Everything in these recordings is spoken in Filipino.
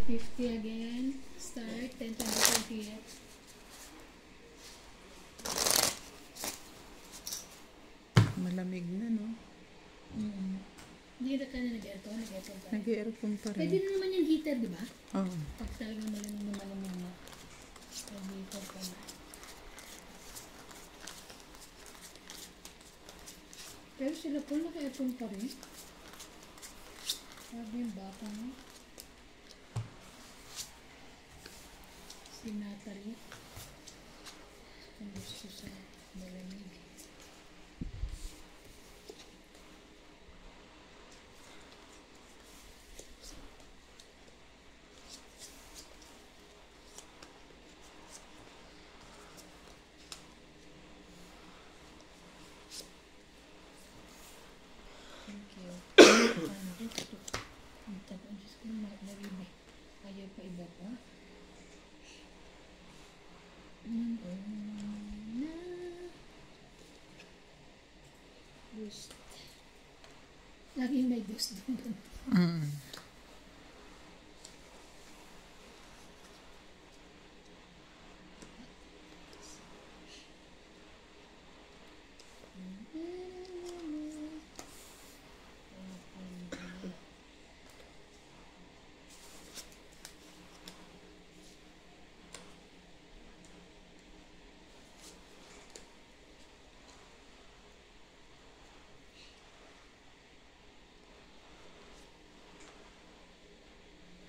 50 again. Start. 10, 20, 30. Malamig na, no? Hindi ka na nag-aircon? Nag-aircon pa rin. Nag-aircon pa rin. Pwede na naman yung heater, di ba? Oo. Pag talagang malamig na malamig na. Nag-heater pa na. Pero sila po naka-aircon pa rin. Sabi yung bata mo. Si Natalie. Kung gusto sa malamig. Thank you. Ang tagal. Diyos ko naman narinig. Ayaw pa iba pa. Boost. Laging may boost doon.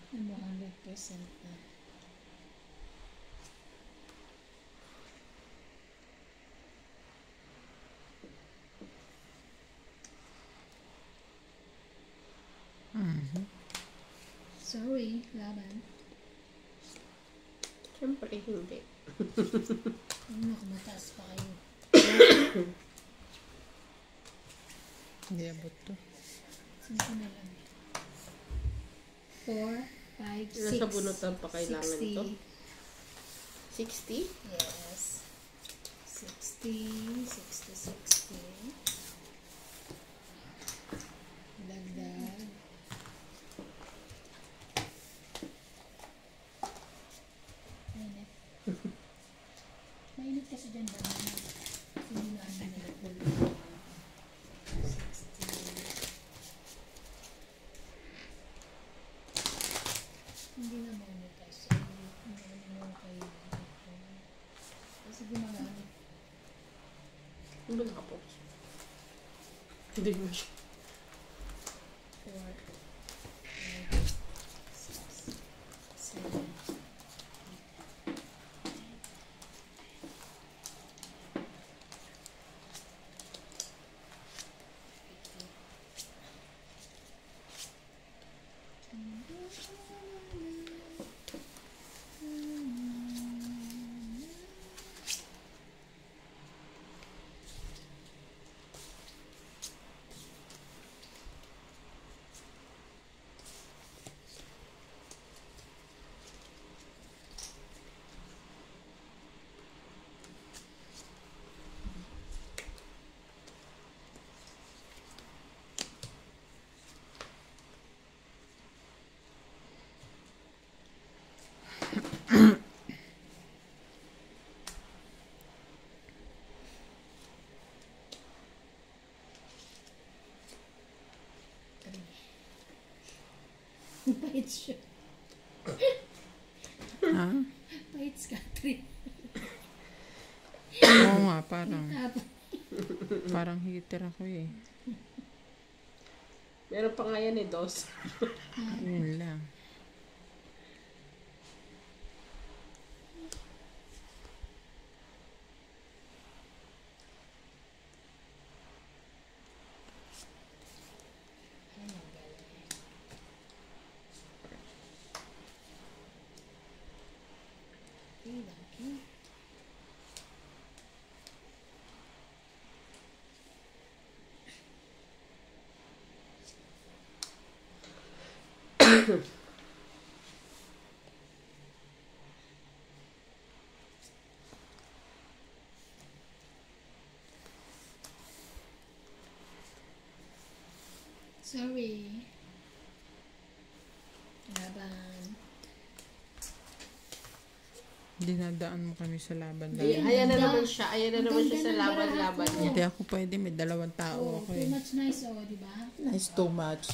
Ano 100% na. Sorry, laban. Siyempre, hindi. Ano, mataas pa kayo. Hindi abot to. Sino na lang. 4, 5, 6. Nasa bunutan pa kailangan 60. ito. 60? Yes. 60, 60, 60. Dagdag. Mainit. Mainit kasi dyan ba? Hindi na ano nila pulo. 60. Hindi na mainit kasi. Hindi na kayo. Kasi gumagamit. Ano ba nakapos? Hindi mo siya. 4, 5, 6, 7. Pahit siya. Ha? Pahit ka, 3. Oo nga, parang heater ako eh. Meron pa nga yan eh, dos. Yun lang. Sorry. Laban. Dinadaan mo kami sa laban. Ayan na naman siya. Ayan na naman siya sa Ganda ng laban-laban barato. niya. Hindi ako pwede. May 2 tao Oh, ako too eh. much nice, oh, di ba? Nice too much.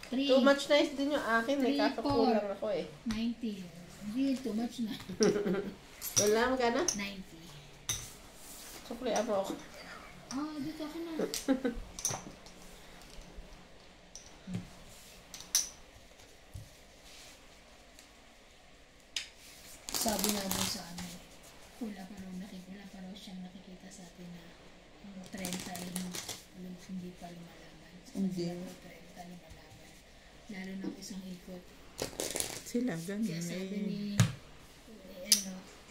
3, Too much nice din yung akin. May 3, kaso kulang ako eh. 90. Hindi, too much na. Wala, magana? 90. Sukli mo ako. Ah, dito ako na. Sabi nga doon sa ano, wala pa raw siyang nakikita sa atin na ang 30 ay hindi pa lumalaban. Hindi. Sa 30 lumalaban. Lalo na kung isang ikot. Sila, ganun Kaya sabi eh. ni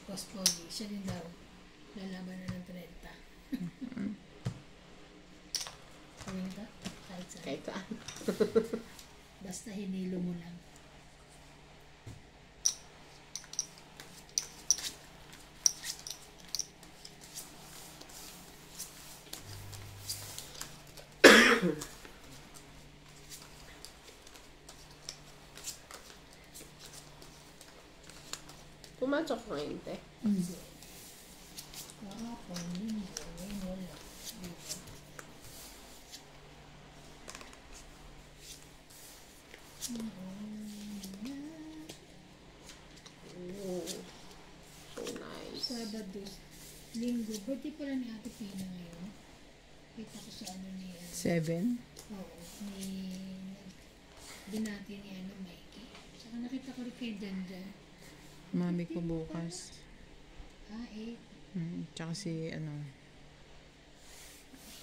Boss Pogi, siya din daw lalaban na ng 30. Kawin ka? Kahit saan. Kahit saan. Basta hinilo mo lang. Pumasok ngayon, te. Hindi. Kahapon, hindi. Ngayon wala. Dito. Ooh, so nice. Sabado, Linggo, birthday pala ni Ate Pina ngayon. Kita ko sa ano ni, 7? oo, binati ni Mikey. Saka nakita ko rin kay Janjan. Mami ko bukas. Ah, Tsaka si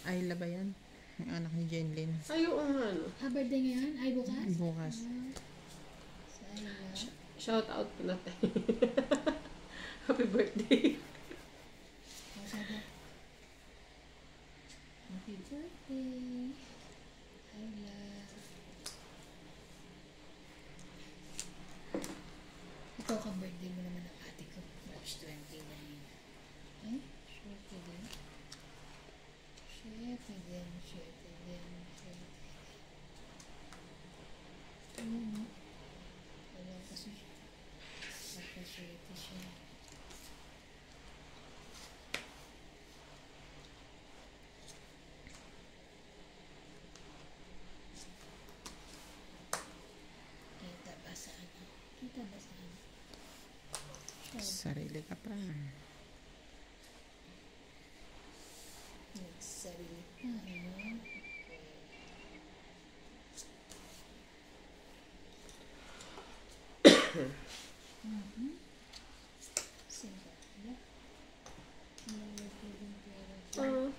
Ayla ba yan? Yung anak ni Jenlyn. Ay, oo nga, no. birthday ngayon? Ay, bukas? Bukas. Sa Ayla. Shout out po natin. Happy birthday. Oh, sabi, happy birthday, Ayla. Ikaw ka birthday mo naman ng ate ko. March 20 na yun. Ay, syete din. Syete din. Ano? Wala kasi siya. Syete siya. Kita ba sa ano? Sarili ka pa. Nagsarili pa, ano? Simba. Wala. Wala pwedeng pera. Ah,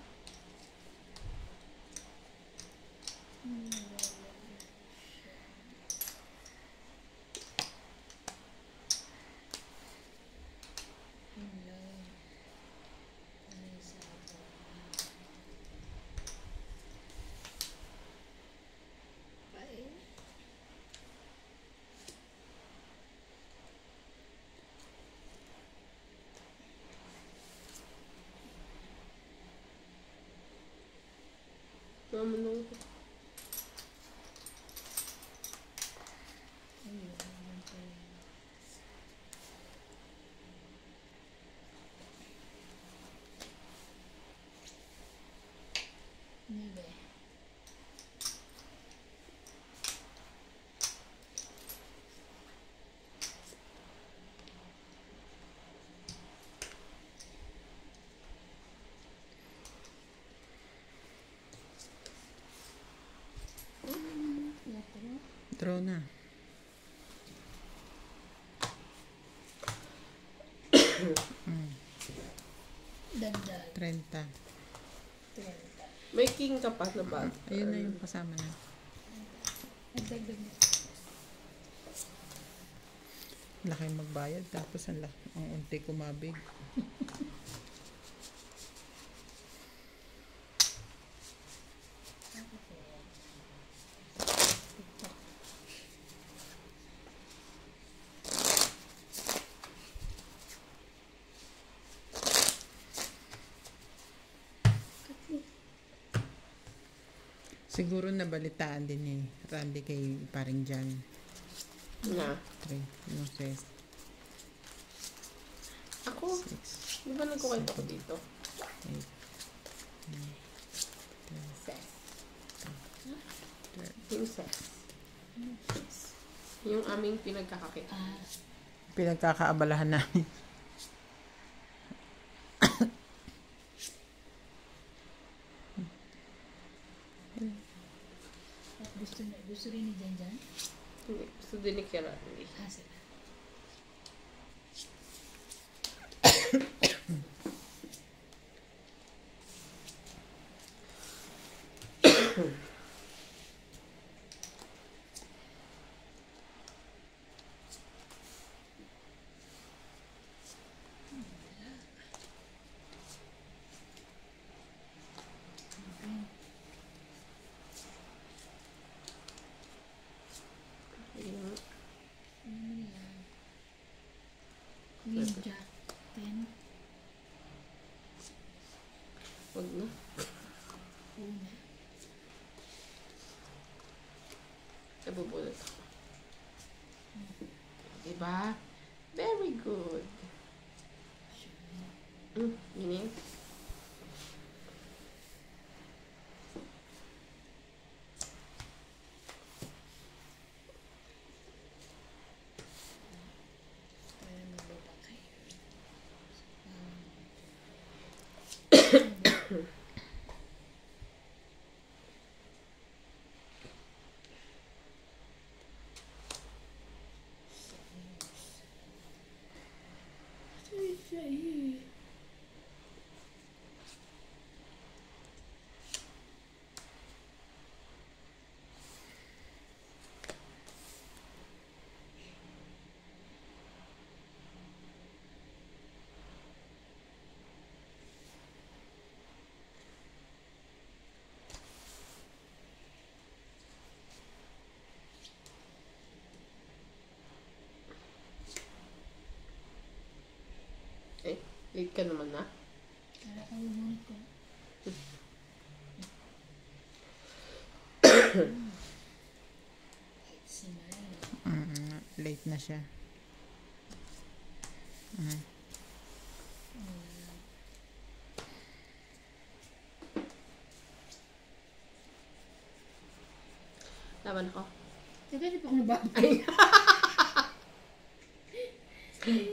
naman ako. Nebe. Draw na. Dagdag. 30. 30. May king ka pa na bag. Ayun na yung kasama na. Dagdag na. Laki magbayad tapos ang unti kumabig. Siguro nabalitaan din ni Randy kay paring Jan. Na. 3. Yung says. Ako? 6, Di ba nagkukwento ko dito? 8, Ses. 12. Yung ses. Yung aming pinagkakakita. Pinagkakaabalahan namin. At gusto rin ni Janjan? Hindi. Gusto din ni Kira. Hindi. Sila. Yung Ano yan? Queen Jack 10. wag na. Una. Nabubulot ako. Diba? Very good. Yun yun. Para magbaba kayo. Eh, late ka naman na. Para kabubunin ko. Si Milo. Late na siya. Laban ako. Teka, di pa ako nababa.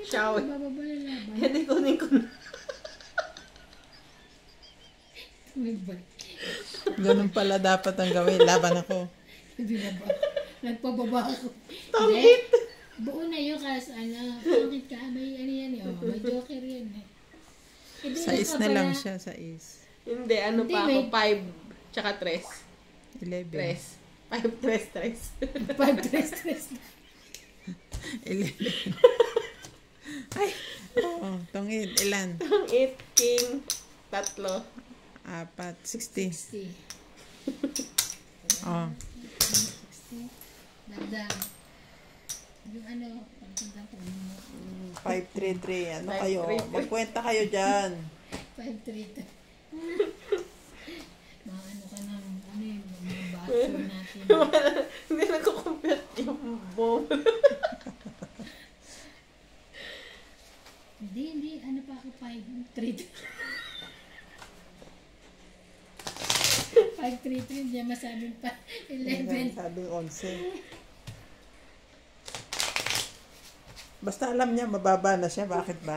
Shower. Bababa na laban. Hindi kunin ko na. Nagbalik. Ganun pala dapat ang gawin. Laban ako. Hindi na ba? Nagpababa ako. Tongit! Buo na yun kasi tongit ka. May ano yan eh. Oh, may joker yan eh. Hindi, Sais na pala- lang siya. Sais. Hindi, ano Hindi, pa ako? may- 5 tsaka 3. 11. 5, 3. 5-3-3. 11. Ay! Oo. Tongin. Ilan? 8, king, 3. 4. 60. 60. Oh. 60. Dagdag. Yung ano, pagkintang ko mo. 533. Ano 533. kayo? Magkwenta kayo dyan. 5-3. Mga ano ka ng, ano yung mga baso natin. Hindi nagko-compute yung bomb. Hindi. Ano pa ako, 5-3. 5-3-3, hindi masabing pa. 11. Sabing 11. Basta alam niya, mababa na siya. Bakit ba?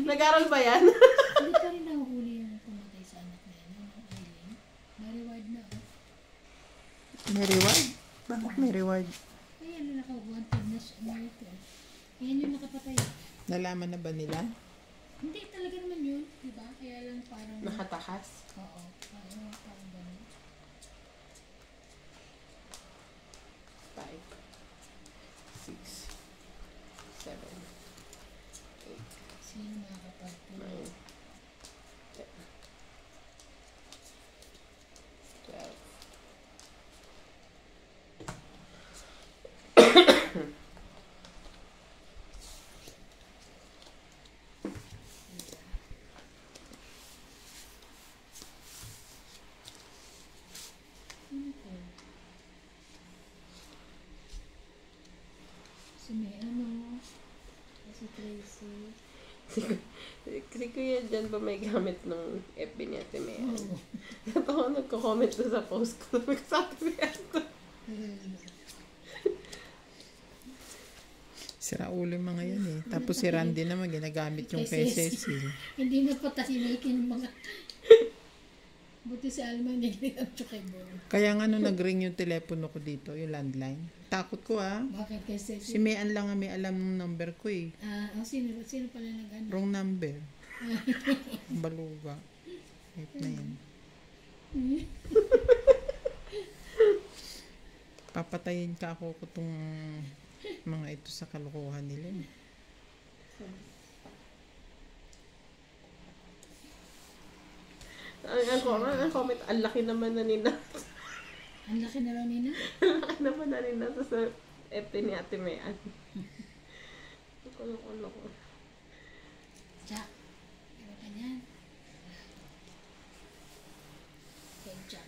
Nag-aral ba yan? Hindi pa rin nahuhuli yung pumatay sa anak na yan, yung Eileen. Na-reward na. May reward? Bakit may reward? Ay, ano naka-wanted na siya. Ano ito? Ayan yung nakapatay. Nalaman na ba nila? Hindi talaga naman yun, di ba? Kaya lang parang... Nakatakas. Oo. Parang ganun. 5, 6, 7, 8, Sino makakapagpili? 9, 10, 12. Sino ko? Si may ano, si Tracy. Si Kuya dyan ba may gamit ng FB ni Ate Mea? Oo. Ito ako nagko-comment doon sa post ko. Sa Ate Mea ko. Sira ulo yung mga yan eh. Tapos si Randy naman ginagamit yung kay Cecil. Hindi na patahimikin yung mga... Buti si Alma hindi ang kay Boy. Kaya nga nung nag-ring yung telepono ko dito, yung landline. Takot ko ah. Bakit kay Si Cecil? Mayan lang ang may alam ng number ko eh. Sino pala nag-ano? Wrong number. Baluga. Wait na yan. Papatayin ka ako kung mga ito sa kalokohan nila. Ang comment, ang laki naman na nina. Ang laki na lang nina? Ang laki naman na nina sa FB ni Ate Mea. Kulo ko. Jack. Ano ka niyan? Kay Jack.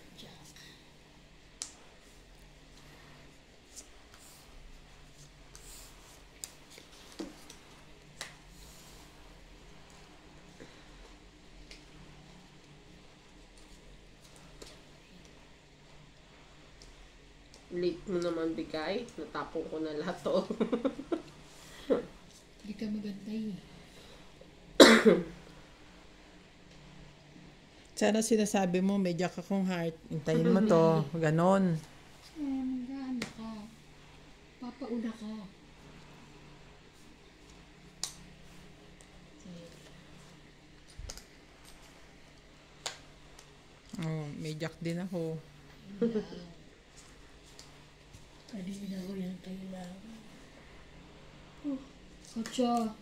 Late mo naman bigay. Natapong ko na lahat to. Hindi ka magantay eh. Sana sinasabi mo, may jack akong heart. Hintayin mo to. Ganon. Mag-ano ka? Papauna ka. Oh, may jack din ako. Kanina ko yan kailangan. Kotsa.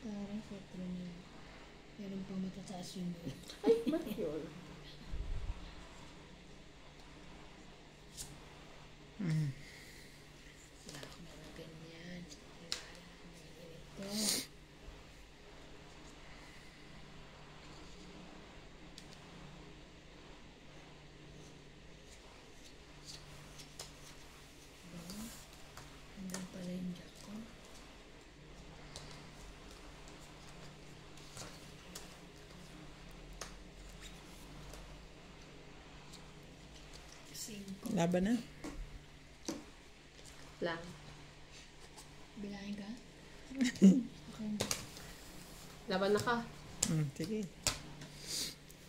Parang 4 na. Meron pa matataas yun doon. Ay, ba't yun? Wala ako mga ganyan. Ito. Hanggang pala yung jack ko. Laban na. Lang. Bilangin ka? Okay. Laban na ka. Sige.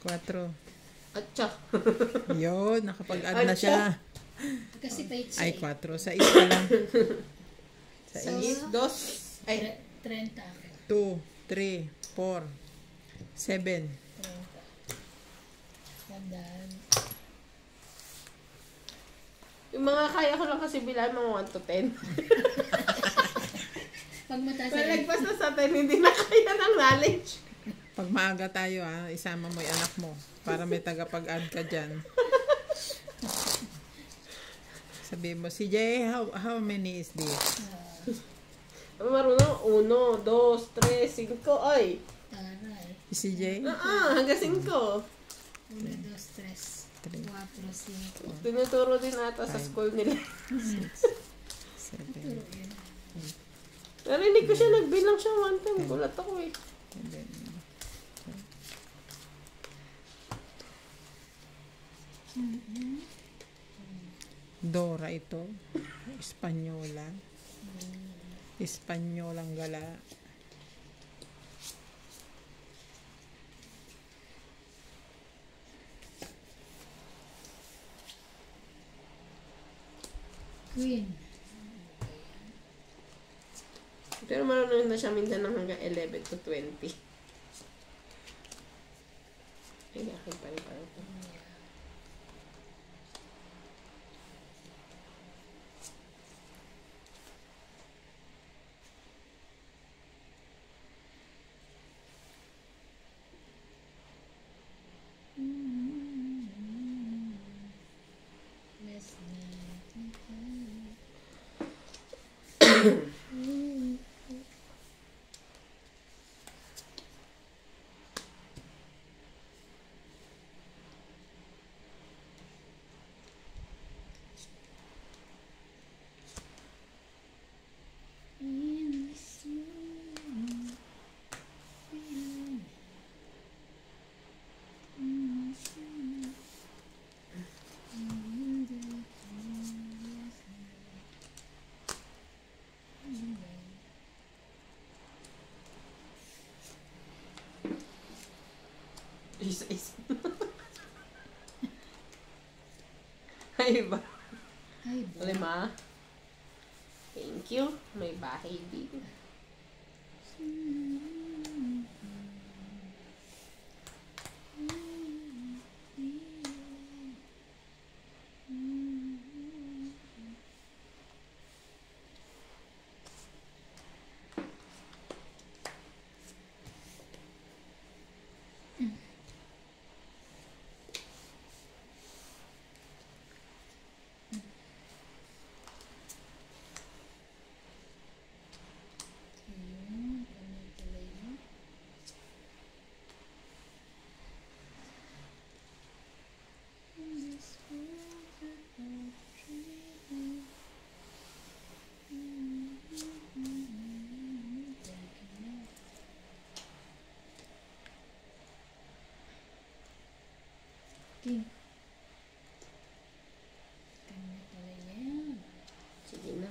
4. Atcha. Yun, nakapag-add na siya. Kasi page Ay, 4. Sa isa lang. Sa So, isa. Dos. Ay. 30 ako. 2, 3, 4, 7. 30. Tandaan. Yung mga kaya ko lang kasi bilang mga 1 to 10. Pag mataas Malagpas na sa 10, hindi na kaya ng knowledge. Pag maaga tayo isama mo yung anak mo para may tagapag-add ka dyan. Sabi mo, CJ, how many is this? Marunong, 1, 2, 3, 5, ay. Taray. CJ? Hanggang 5. 1, 2, 3, 4, 5. Tinuturo din ata sa school nila. 6, 7, Turo yun. Narinig ko siya, nagbilang siya 1 time. Gulat ako eh. 7. Dora ito. Espanyola. Espanyolang gala. Queen. Pero marunong na siya minsan ng hanggang 11 to 20. Ay, akin pa rin parang ito. Less than 25. Isa-isa. Ay ba? Ay, ba? 5. Thank you. May bahay din. Ayun, ganun pala yun. In this world that won't treat me. Thank you, Lord. King. Ganun pala yan. Sige na.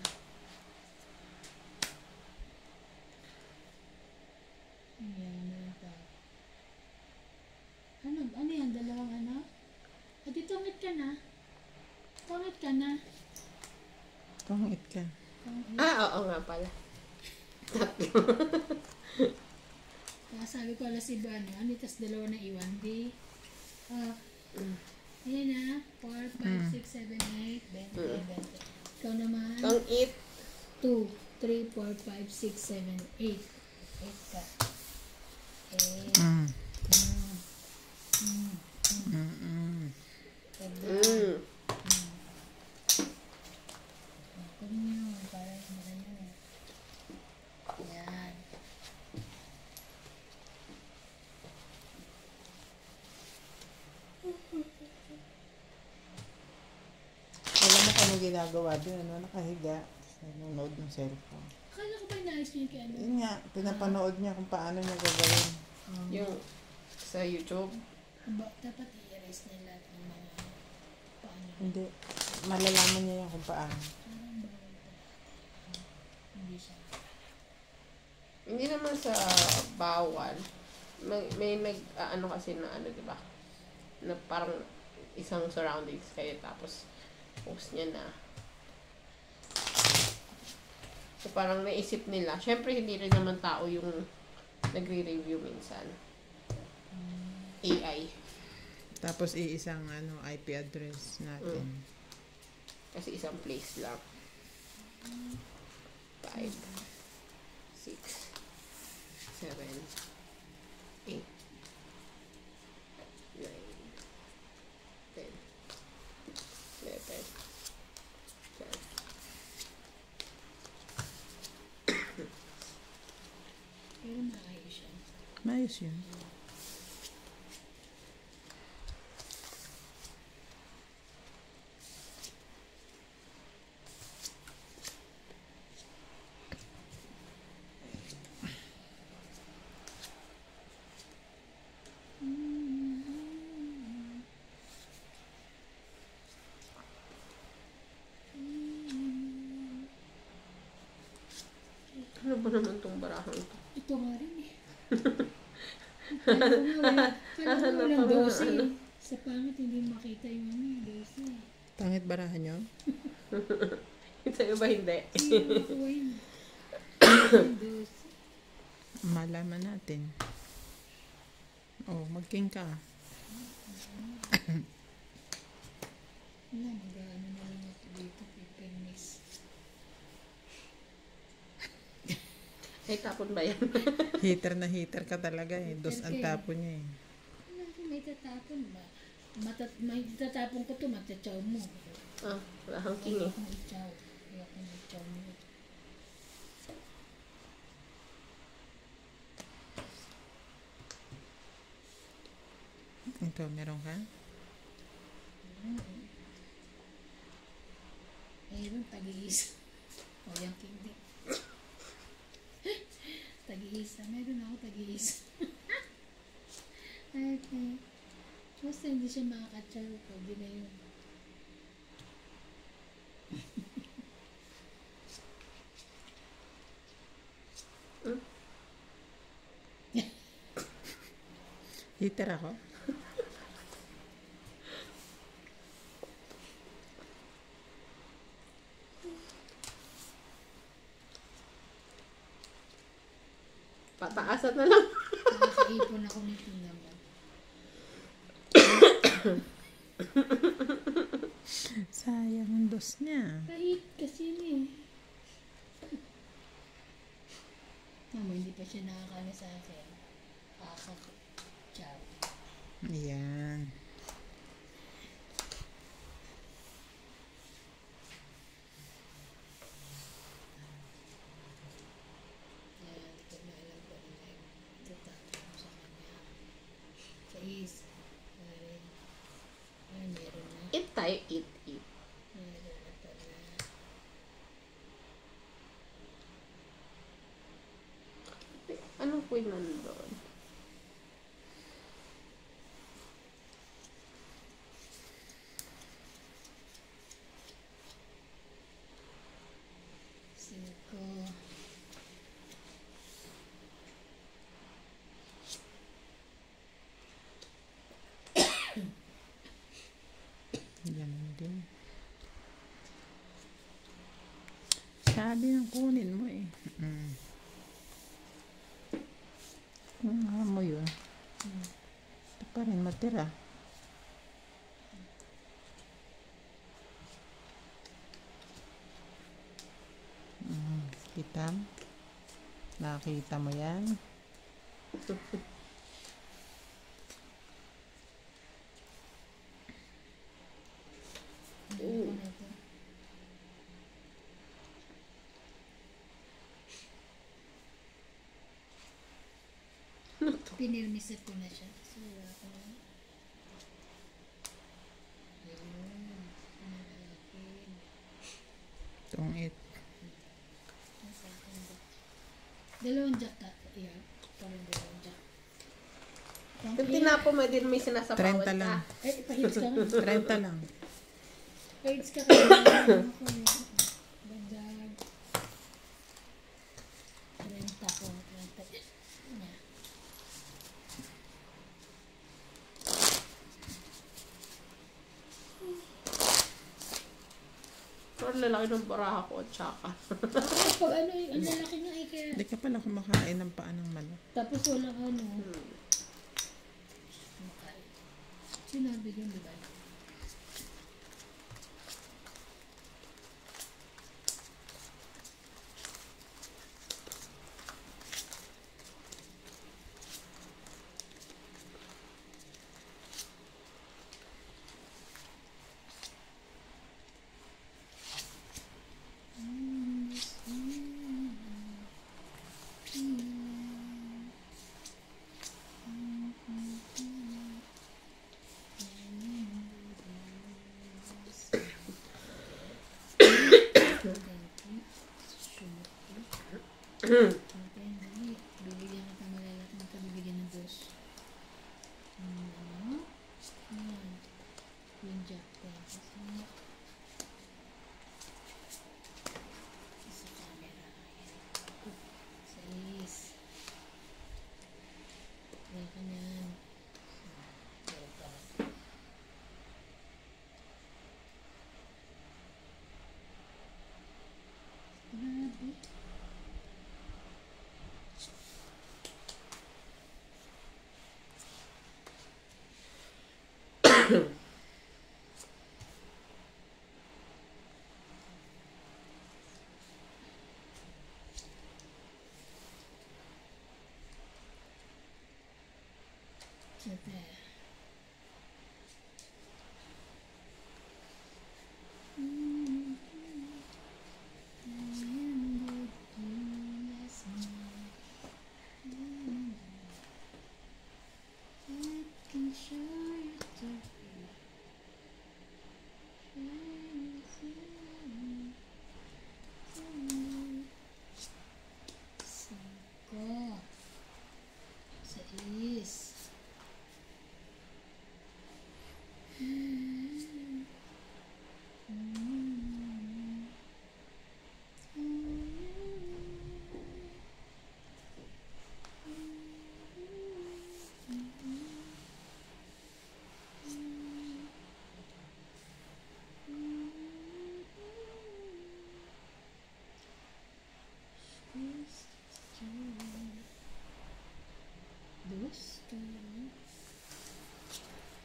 Ayan, meron pa. Ano yan? Dalawang ano? Adi, tungit ka na. Tungit ka na. Pangit ka. Tungit. Oo nga pala. Kaya sabi ko alas iba, ano, tas dalawa na iwan. Di, ayan na. 4, 5, 6, 7, 8, 20, 20. Ikaw naman. Ang 8. 2, 3, 4, 5, 6, 7, 8. 8 ka. 8. Mm. Mm. Ganda. Kunin nyo, para hindi nyo. Ayan. Alam mo kung ano ginagawa doon, ano? Nakahiga. Nanonood ng cellphone. Akala ko ba inaayos nyo yung kay ano? Yun nga, pinapanood niya kung paano niya gagawin. Yung sa YouTube. Dapat i-erase nila lahat ng mga paano. Hindi. Malalaman niya yan kung paano. Parang bawal pa. Hindi siya. Hindi naman sa bawal. May ano kasi na ano, di ba? Na parang isang surroundings kayo tapos post niya na. So parang naisip nila. Syempre hindi rin naman tao yung nagre-review minsan. AI. Tapos iisang IP address natin. Kasi isang place lang. 5, 6, 7, 8, 9, 10, 11, 12. Pero maayos siya. Mayos yun. Ano ba naman tong barahan to? Ito nga rin eh. Kala ko walang dose eh. Sa pangit hindi makita yung dose eh. Pangit barahan nyo? Sa'yo ba hindi? Hindi makuha yun. Yung dose. Malaman natin. Oh, mag-king ka. Wala, mag-ano na lang ako dito. Pipinix. Ay, tapon ba yan? Heater na heater ka talaga eh. Dos ang tapo niya eh. Wala ko may tatapon ba? May tatapon ko to, matachaw mo. Wala kang king eh. Ayoko na ichaw. Ayoko na ichaw mo. Ito, meron ka? Ayun, tag-iisa. O, yung king din. Tag-iisa. Meron ako tag-iisa. Okay. Basta hindi siya makakachaw ko. Hindi na yun. Heater ako? Kalikasan na lang. Nakakaipon ako nito naman. Sayang ang dos niya. Kahit kasi yun eh. Mama, hindi pa siya nakakano sa akin. Ciao. Ayan. Kaya hindi ko na alam kung ano yung itatapon sa kanya. Sa is. Ay, meron na. Eat tayo, eat. Meron na pala. Anong po yung nandun? Cinco. Yan din. Sabi ng kunin mo eh. Kung mo yun, ito pa rin matira. Kita? Nakita mo yan? Ano ko na ito? Pinirmisip ko na siya. So, wala ko na. Ayun. Pinakakin. Itong it. Nasa akin ba? Dalawang jack ta. Yeah. Parang dalawang jack. Yung tinapo mo din may sinasapawan 30 lang. ka. Eh, pahits ka nga. 30 lang. Pahits ka kaya. Ako yun. Bandag. 30 ko. 30. Yeah. Pero lalaki ng baraha ko at tsaka. Pag ano, ang lalaki nga eh. Kaya, Hindi ka pala kumakain ng paa ng manok. tapos walang ano. Makain. Sinabi yun, di ba? Bibigyan kita malalaki ng kabibigyan ng dos. Ano? Ayan. Yung jack pen. Kasi sa camera. Ayan. Sa is. Ayan ka niyan. Ayan pa. Grabe. Siyempre. Sais.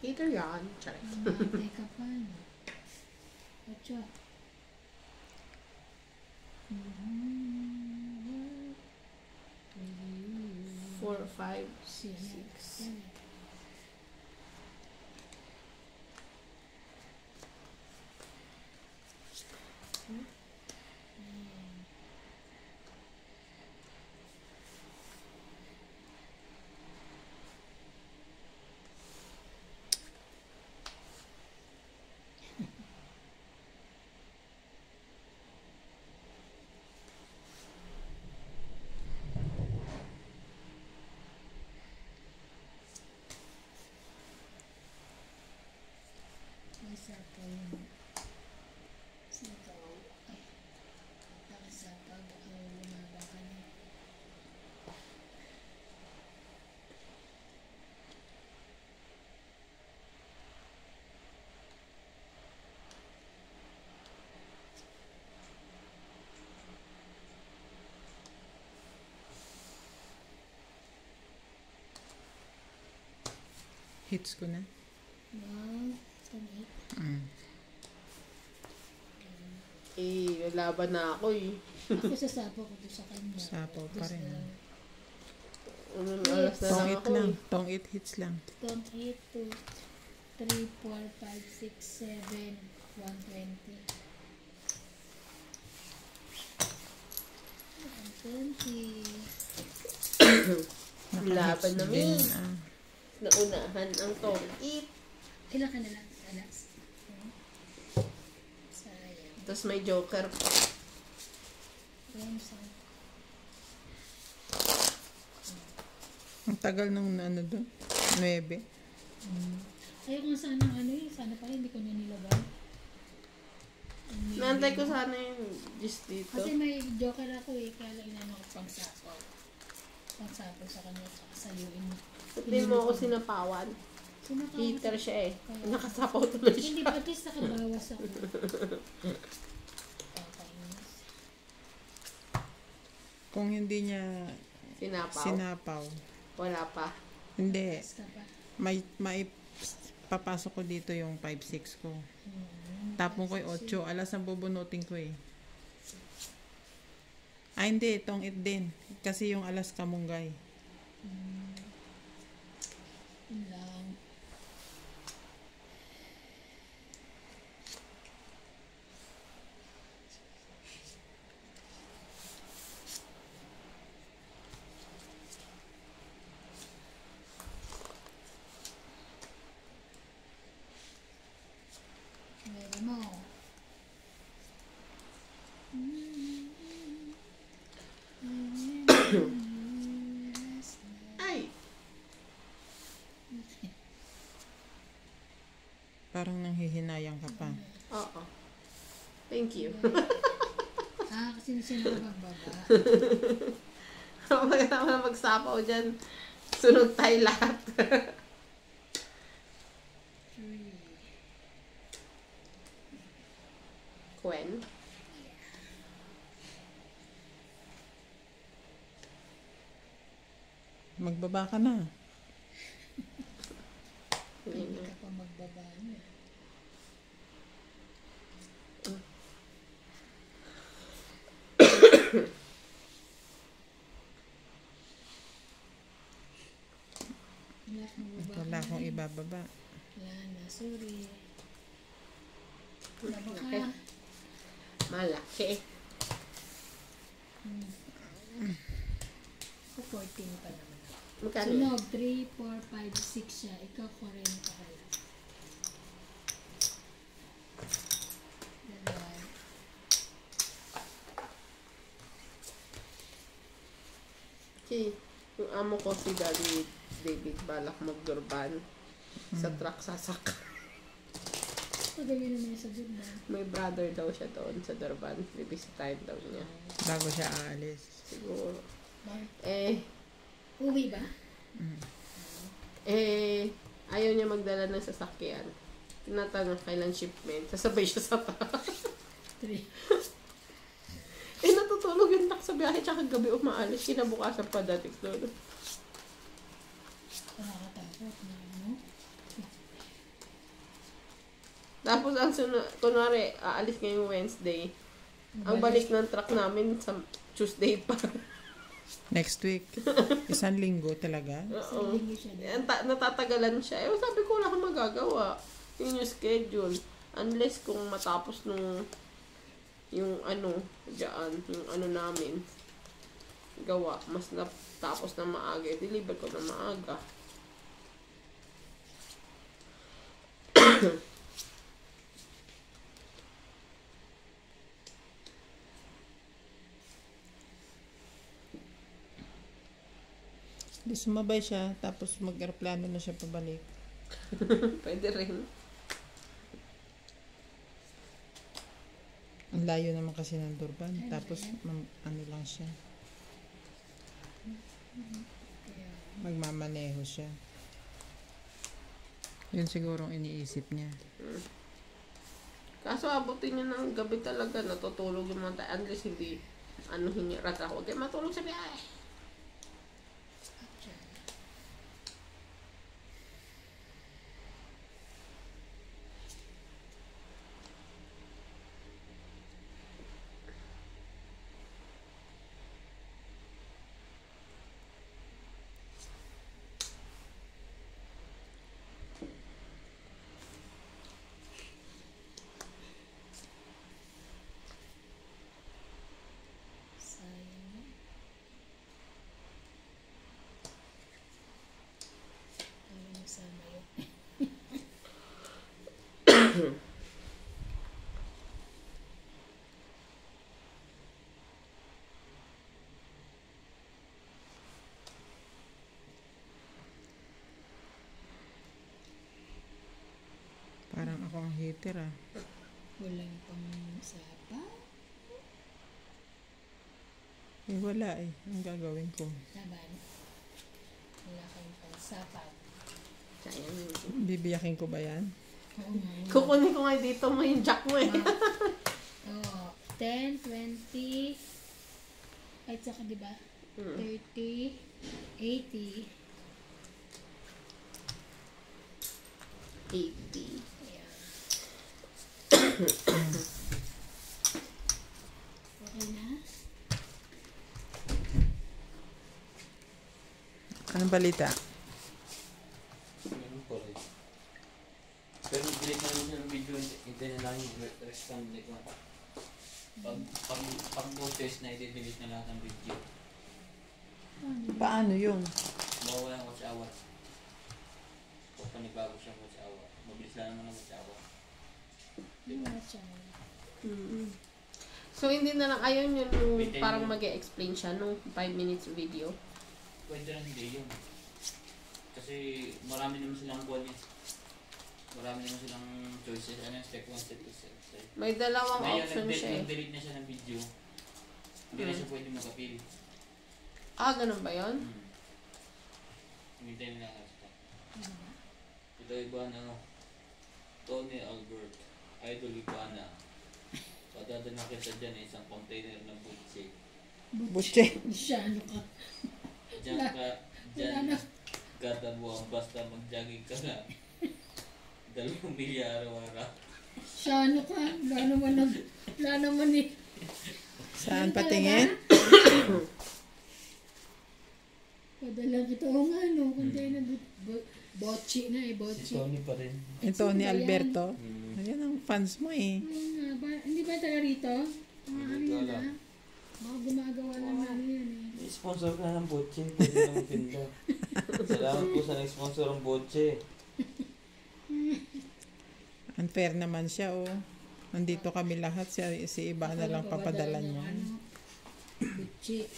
Hater yan. Charis. Matay ka pa, no? 8. 4, 5, 6. 6. Sapaw yun. Sapaw. Ay. Nakasapaw. Baka lumaba ka na. Hits ko na. Wow. Tanit. Lalaban na ako eh. Ako sasapaw ko to sa kanya. Sapaw pa Tapos, rin. Anong alas na Tong lang 8 ako lang. eh. Tong 8 hits lang. 8, 2, 3, 4, 5, 6, 7, 120. 120. Laban na Din, min. Naunahan ang tong 8. Ilan ka na lang, alas? Sayang. Tapos may joker pa. Sayang. Ang tagal nung ano doon. 9. Ayaw ko sana sana pala hindi ko na nilagay. Naantay ko sana yung gist dito. Kasi may joker ako kaya lang inano ko pang sapaw. Pang sapaw sa kanya, tsaka sayuin mo. Sabihin mo ako sinapawan. Sinakaw Heater ko. siya eh. Kaya- Nakasapaw tuloy Hindi siya. pa, at least nakabawas ako. Kakainis. Kung hindi niya Sinapaw. sinapaw. Wala pa. Hindi. Basta pa. May papasok ko dito yung 5-6 ko. Tapon ko yung 8. Alas ang bubunutin ko eh. Hindi. Tong 8 din. Kasi yung alas kamunggay. Yun lang. Meron mo. Ay! Parang nanghihinayang ka pa. Oo. Thank you. Kasi sino ka magbaba? Magkama magsapaw dyan. Sunog tayo lahat. 3. Gwen? Magbaba ka na. Hindi ka pa magbaba niya. Wala akong ibababa. Yan na, sorry. Wala ba ka? Okay. Malaki. Ako 14 pa naman. Magkano? Sunog, 3, 4, 5, 6 siya. Ikaw 40 ka lang. Dalawa. Okay. Yung amo ko si Daddy David balak mag-Durban. Sa truck sasak. Pagawin naman niya sa Durban. May brother daw siya doon sa Durban. Bibisitahin daw niya. Bago siya aalis. Siguro. Bakit? Uwi ba? Ayaw niya magdala ng sasakyan. Tinatanong kailan shipment. Sasabay siya sa truck. 3. Natutulog yung truck sa biyahe tsaka gabi umaalis. Kinabukasan pa dating doon. Nakakatakot na, ano? Tapos ang sunod, kunwari, aalis ngayong Wednesday. Ang balik ng truck namin sa Tuesday pa. Next week. 1 linggo talaga. Oo. Hindi siya doon. Natatagalan siya. Sabi ko, wala kang magagawa. Yun yung schedule. Unless kung matapos nung yung dyan, yung namin gawa, mas natapos na maaga, deliver ko na maaga. Di sumabay siya, tapos mag-aeroplano na siya pabalik. Pwede rin. Ang layo naman kasi ng Durban. Tapos, ano lang siya. Magmamaneho siya. Yun siguro ang iniisip niya. Kaso abutin niya ng gabi talaga, natutulog yung mga tayo. Unless hindi, hinirata ako. Huwag kayo matulog sa biyahe. Sayang. Ayaw mo sana yun. Parang ako ang hater ah. Walang pang sapa. Eh wala eh. Ang gagawin ko. Laban. Wala kayong pang sapa. Sayang yun. Bibiyakin ko ba yan? Oo nga. Kukunin ko nga dito mo yung jack mo eh. Oo. 10, 20, at saka diba? 30, 80. 80. Ayan. Okay na? Anong balita? Meron po rin. Pero delete na naman siya ng video, hindi na lang yung rest ng delete na. Pag no-test na, i-delete na lahat ng video. Paano yun? Mawawala ang watch hour. Kung panibago siyang watch hour. Mabilis lang naman ang watch hour. Wala channel. So, hindi na lang, ayun yun yung parang mag-e-explain siya nung 5 minutes video. Pwede rin hindi yun. Kasi marami naman silang buwan eh. Marami naman silang choices. Ano yung step 1, step 2, step 3. May dalawang Ngayon, option siya eh. nag-delete na siya ng video. Hindi na siya pwede mag-appeal. Ganun ba yun? Hintay nila hasta. Ito iba na Tony Albert, Idol Ivana. Padadala kita dyan isang container ng butse. Butche. Siya, ano ka? Diyan ka, Wala dyan na. kada buwan basta mag-jogging ka lang. 2 milya araw-araw. Siya, ano ka? Wala naman eh. Saan patingin? Padala kita. Oo nga, no? Container. Botchi na eh, Si botchi. Tony pa rin. Ito ni Alberto. Ayan ang fans mo eh. Oo nga, hindi ba taga rito? Hindi ko alam. Mga gumagawa ng ano yan eh. I-sponsor ka ng botche, pwede naman tinda. Salamat po sa nag-sponsor ng botche. Unfair naman siya oh. Nandito kami lahat. Si iba na lang papadala niya. Ano, Botchi.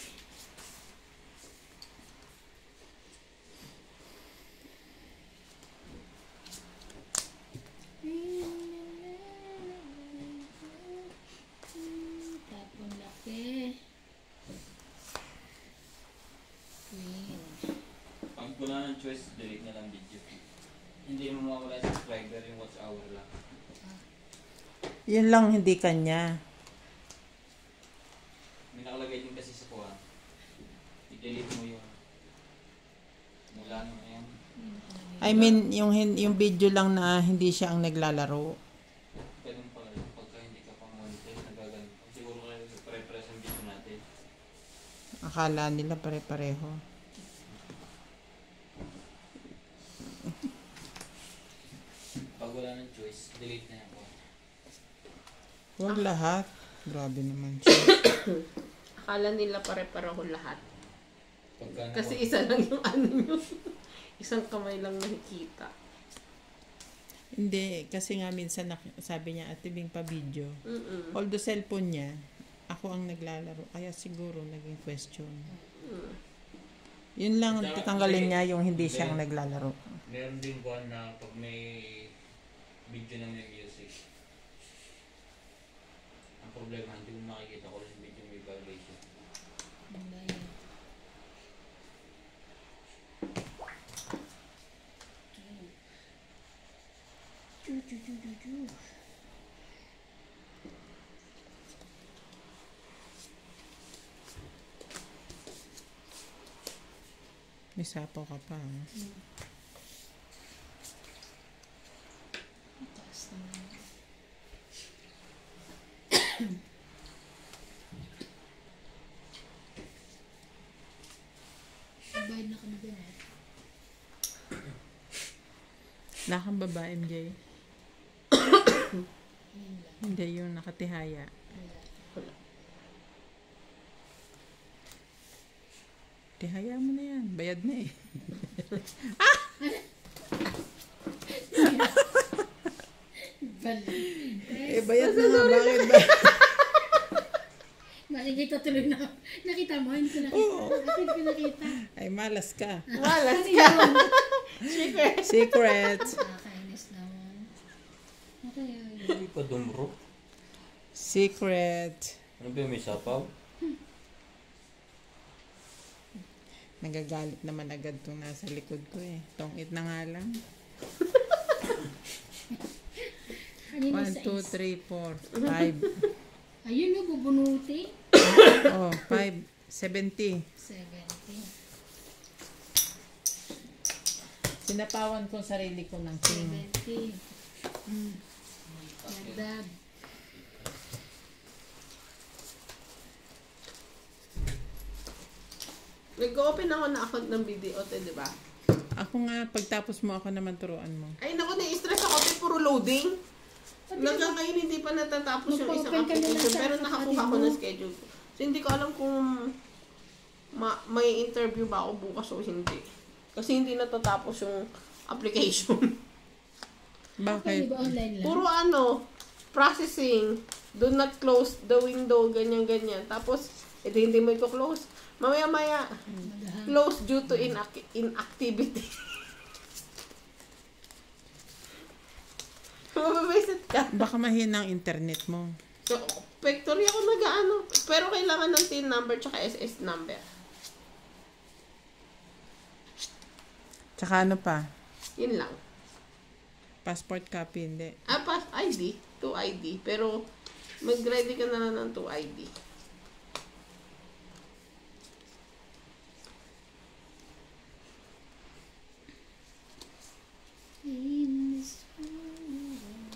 Tapon laki. Queen. Pag wala ng choice, delete na lang video. Hindi mo mawala yung subscriber, yung watch hour lang. Yun lang hindi kanya. May nakalagay din kasi sa kuha. I-delete mo yun. Mula nung ayan. I mean, yung video lang na hindi siya ang naglalaro. Ganun pa rin. Pagka hindi ka pa monitor, nagaganap. Siguro kayo pare-pares ang video natin. Akala nila pare-pareho. Pag wala ng choice, delete na yan ko. Huwag lahat. Grabe naman siya. Akala nila pare-pareho lahat. Pagka Kasi isa lang yung ano nyo. Isang kamay lang nakikita. Hindi, kasi nga minsan sabi niya, Ate Bing pa video. Although cellphone niya, ako ang naglalaro. Kaya siguro naging question. Yun lang, tatanggalin niya yung hindi siya ang naglalaro. meron din buwan na pag may video na may music. Ang problema, hindi mo makikita ko yung video may violation. May sapaw ka pa. Taas naman. Bayad na kami din eh. Wala kang baba, MJ. Yun lang. Hindi, yung nakatihaya. Wala. Tihaya mo na yan. Bayad na eh. Balik. Eh, bayad na nga. Bakit ba? Nakikita tuloy na. Nakita mo? Hindi ko nakita. Bakit ko nakita? Ay, malas ka. Malas ka. Secret. Secret. Nakakainis naman. Okay, Hindi pa dumro. Secret. Ano ba may sapaw? Nagagalit naman agad itong nasa likod ko eh. Tongit na nga lang. kanina 1, 2, 3, 4, 5. Ayun no, bubunuti. Oh, 5. 70. 70. Sinapawan ko sarili ko ng king. 70. Yardab. Nag-open ako na account ng video, di ba? Ako nga, pagtapos mo ako naman turuan mo. Ay, naku, na-stress ako. Puro loading. Hanggang ngayon, hindi pa natatapos yung isang Mag-open ka na lang application. sa Pero nakakuha ko kapatid mo. ng schedule. So, hindi ko alam kung may interview ba ako bukas o hindi. Kasi hindi natatapos yung application. Pwede Bakit? ba online lang? Puro processing. Do not close the window, ganyan-ganyan. Tapos, hindi mo i-close. Mamaya-maya, Madahang. close due to inactivity. Mababisit ka. Baka mahina ang internet mo. So, factory ako nag-ano. Pero kailangan ng TIN number tsaka SS number. Tsaka ano pa? Yun lang. Passport copy, hindi. Pass ID. 2 ID. Pero, mag-ready ka na lang ng 2 ID. In this world.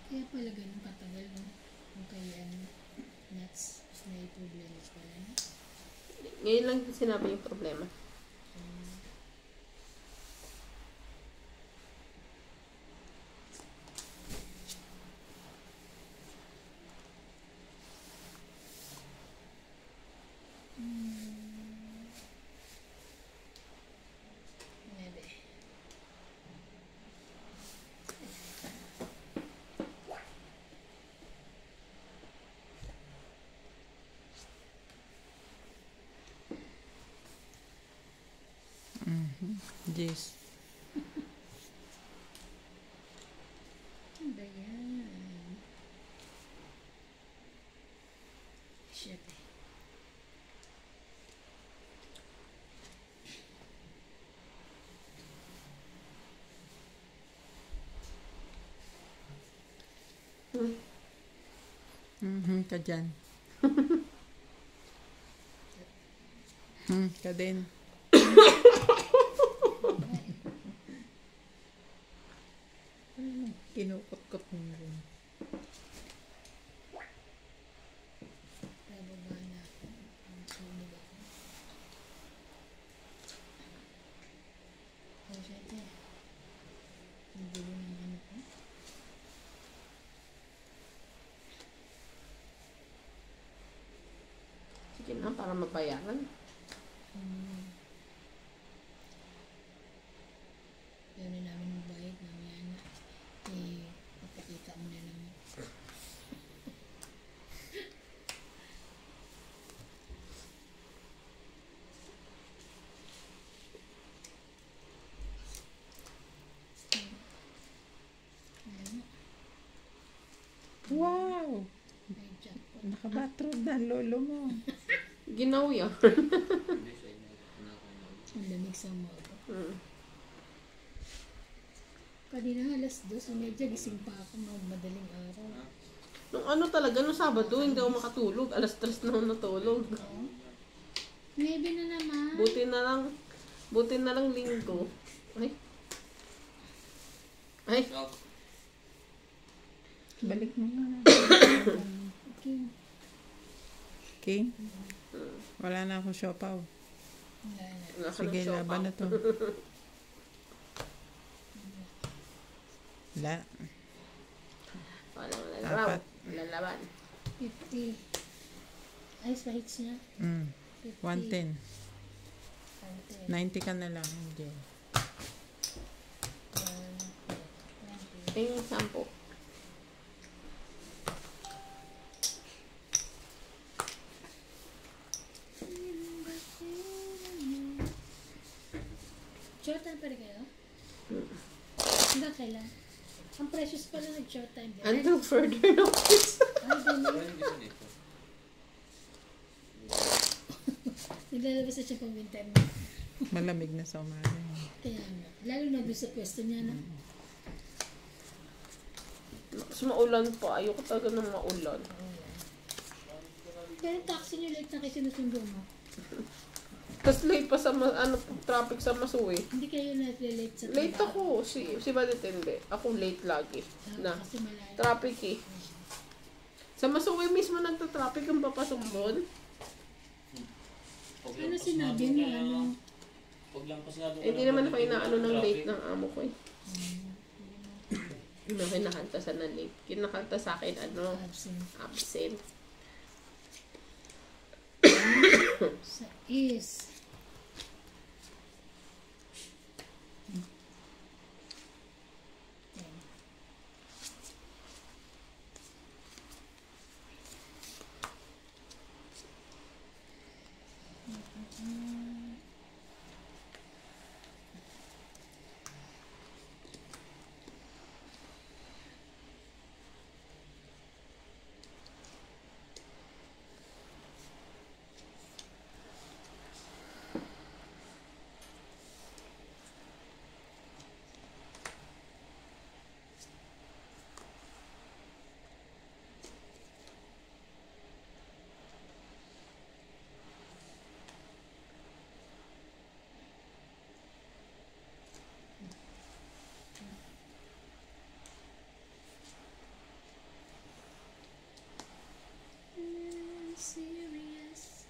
Kaya pala ganun katagal no? Kung kaya nuts may problema pala. Ngayon lang sinabi yung problema. Maybe. Yes. Ano ba yan? Shit. Ka dyan. Ka din. Kinukot-kot mo rin. Nababa na ako. Ang sunog ako. Oh, syempre. Ang gulo ng ano ko. Sige na, para mabayaran. Ayaw na namin magbayad. Mamaya na. Papakita mo na naman. Ayan na. Wow! May jackpot. Nakabatrod na ang lolo mo. Ginaw yan. Hindi siya Ang lamig sa umaga. Mm. Kanina alas 2:30 gising pa ako madaling araw. Nung ano talaga, nung Sabado, hindi ako makatulog. Alas 3 na ako natulog. Oo. 9 na naman. Buti na lang linggo. Ay. Ay. Stop. Balik mo nga. Okay. Okay? Wala na akong siopaw. Wala na. Wala ka Sige, ng siopaw. laban na to. Wala. Walang lalaban. Apat. Lalaban. 50. Ice bites niya. 110. 50. 90 ka na lang. Hindi. 20. Ay, 10. Showtime pa rin kayo? Hanggang kailan? Ang precious pala ng showtime. Until further notice. Ay, ganun. Pero hindi ko nito. Naglalabas na siya pang winter. Malamig na sa umaga. Kaya nga. Lalo na doon sa pwesto niya na. Mas maulan pa. Ayoko talaga ng maulan. Pero yung taxi niyo late na kayo sinusundo mo. Tapos late pa sa traffic sa Masuwi. Hindi kayo na-late sa Late ako. Si Badit hindi. Ako late lagi. Na. Kasi malayo. Traffic eh. Sa Masuwi mismo nagta-traffic ang papasok doon. Ano sinabi mo? Ano? Hindi naman ako inaano ng late ng amo ko eh. Hindi ako kinakanta sa na late. Kinakanta sa akin Absent. absent. Sa is. Serious.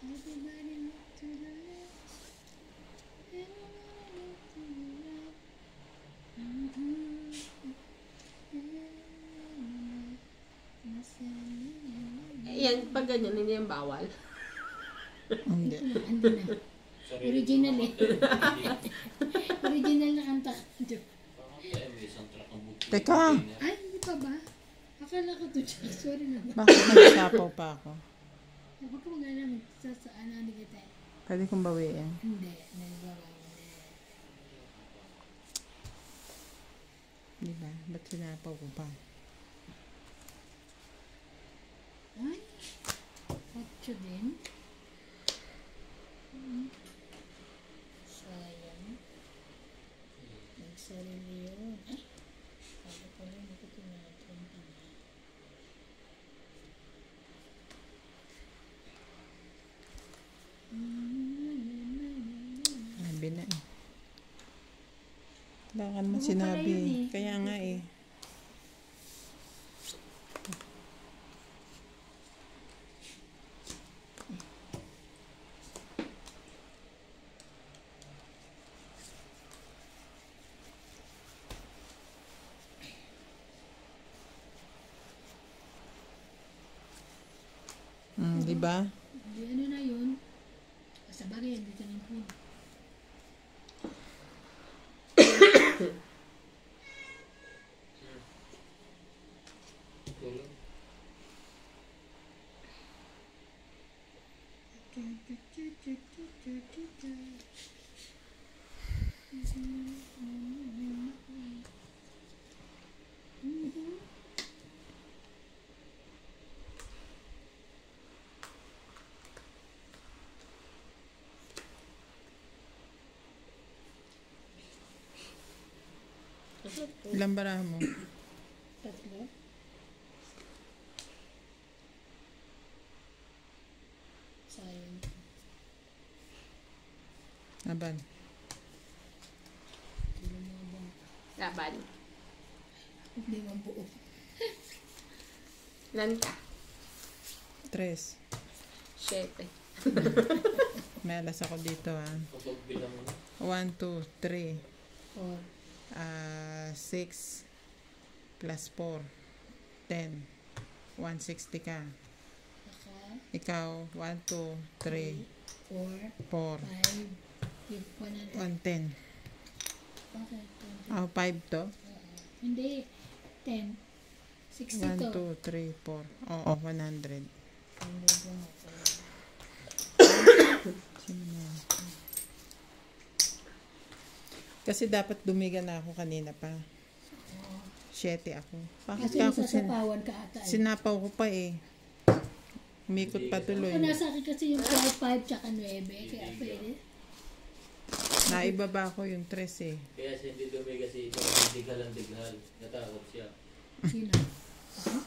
Everybody look to the left. Everybody look to the right. Yan, pag ganyan, hindi yan bawal. Hindi. Hindi na. Original eh. Original na kanta. Teka! Ay, hindi pa ba? Akala ko to, Jack. Sorry na ba? Bakit nagsapaw pa ako? Huwag ka mag-alam. Sa ano, hindi kita. Pwede kong bawiin. Hindi. Nagbabaw. Diba? Ba't sinapaw ko pa? Ay, 8 din. Sayang. Wala ka naman Oo, sinabi. pala yun eh. Kaya nga eh. Di ba? Di ano na yun. Sa bagay, dito na yung queen. Tulog. Ilang baraha mo? Tatlo. Sayang. Aban. Hindi mo ba? Laban. Hindi mo buo. Ilan ka? 3. 7. May alas ako dito Kapag bilang mo. 1, 2, 3. 4. 6 plus 4. 10. 160 ka. Saka, Ikaw, 1, 2, 3, 4, 4. 5, 100. 110. Okay, 20. 5 to? Hindi. 10. 1, 60 to. 2, 3, 4. Oo, 100. Sino na yan? Kasi dapat dumiga na ako kanina pa. 7 ako. Bakit Kasi ka ako nasasapawan ka ata eh. sinapaw ko pa eh. Umikot pa tuloy. Ako nasa akin kasi yung 5, tsaka 9. Kaya pwede. Naibaba ko yung 3 eh. Kaya siya hindi dumiga si Ito. Digal ang digal. Natakot siya. Sino? Ako?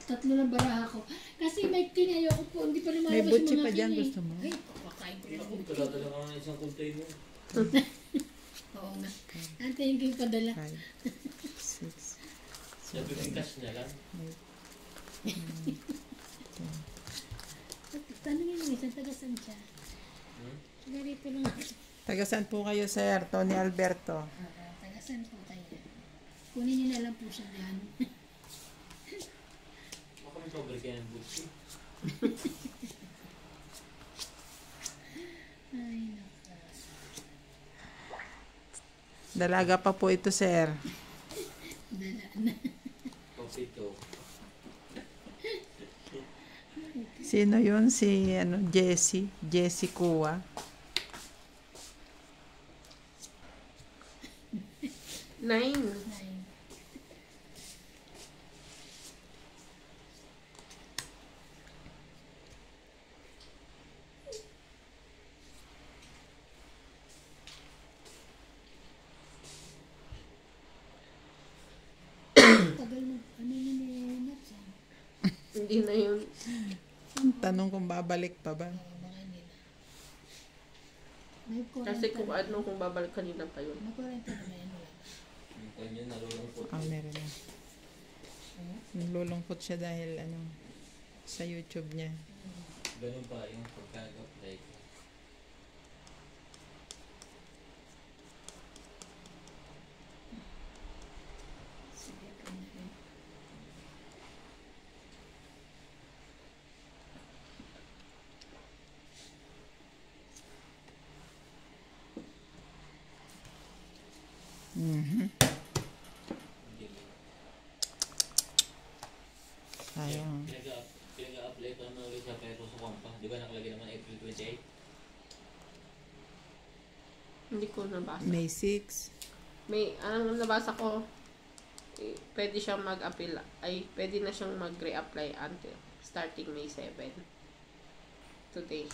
Tatlo ng baraha ko. Kasi may king ayoko po. Hindi pa lumalabas May yung butchi mga pa dyan, king eh. gusto mo? Ay, pakakain ko lang Ako, butchi. kadadala ka ng isang container. Oo nga. Antayin ko yung padala. 5, 6, Sabi ko, cash na lang. 8, Tanungin mo isang tagasan siya. Ganito lang. Tagasan po kayo, Sir Tony Alberto. Tagasan po tayo. Kunin niyo na lang po siya dyan. Baka may pabrika ng butsi. Ay, naka. Dalaga pa po ito, Sir. Dala na. Kapito. Sino yun? Si Jessie. Jessie Kua. 9. 9. Tagal mo. Ano yun eh, Nats? Hindi na yun. Tanong kung babalik pa ba? Baka hindi na. May 40 Kasi kung na. ano, kung babalik kanina pa yun. May 40 na ba yan? Wala. Yung kanya nalulungkot. Meron na. Nalulungkot siya dahil sa YouTube niya. Ganun pa yung pagkaka-apply ko. Sige, pwede. Mhm. Hindi. Sayang. Pinag-a-apply ko na ulit sa pero sa kompa. Di ba nakalagay naman April 28? Hindi ko nabasa. May 6. May, ang nabasa ko, pwede siyang mag-appeal, pwede na siyang mag-re-apply until starting May 7. Today.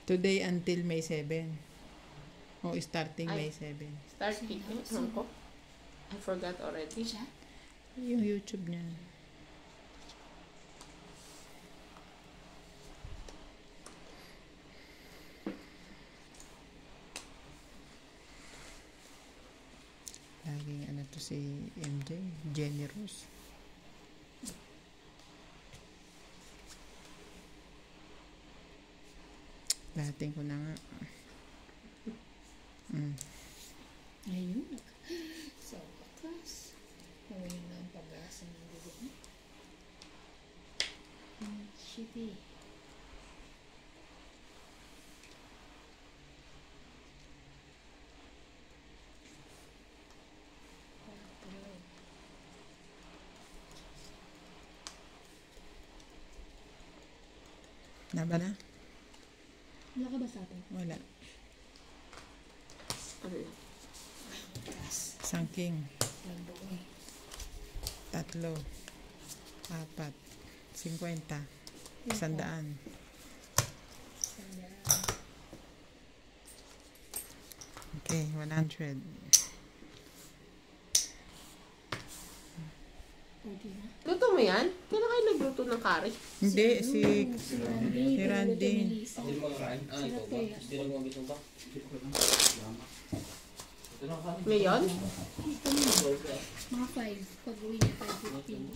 Today until May 7. O starting Ay. May 7. Starting, ano ko? I forgot already. Siya? Yung YouTube niya. si MJ. Generous. Lahatin ko na nga. Ayun. Sa wakas. Nawin na ang pag-asa ng dugo mo. Shitty. Naba na? Wala ka ba sa atin? Wala. Ano? Sangking. Lando eh. 3, 4, 50, 100. Sandaan. Okay, 100. Pwede na. Luto mo yan? Kailan kayo nagluto ng curry? Hindi, si Si Randy. Ako yung makakain. Ah, ikaw ba? Sarap Hindi lang gumamit mo ba? Ito na kanin. Ngayon? Ito na. Mga 5. Pag uwi niya 5:15.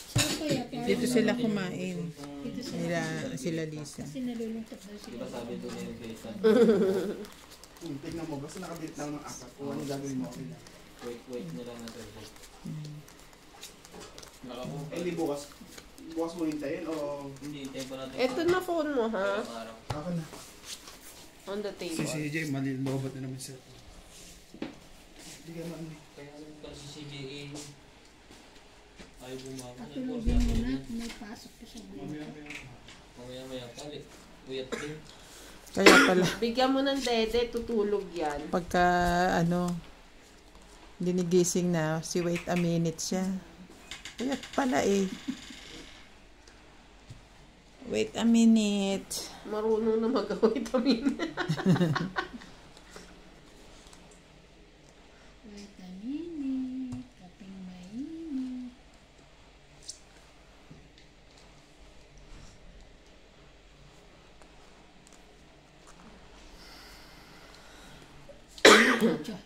Sarap kaya para. Dito sila kumain. Dito sila. Sila Lisa. Kasi nalulungkot daw Di sila. ba sabi doon na yung kaysan? Tignan mo, basta nakabit lang ng 4. Kung ano gagawin mo, okay lang. Wait na lang natin. Eh, hindi bukas. Bukas mo hintayin o... Hindi, tayo pa natin. Ito na phone mo, ha? Ilang araw. Ako na. On the Si table. CJ, malilobot na naman siya. Hindi ka man. Kaya kasi si CJA ayaw bumawa. Patulogin mo na. May pasok pa siya. Mamaya palit. Uyat din. Kaya pala, Bigyan mo ng dede, tutulog yan. pagka dinigising na, si wait a minute siya. Kaya pala eh. Wait a minute. Marunong na mag-vitamin. Wait a minute. Kaping mainit. Diyan.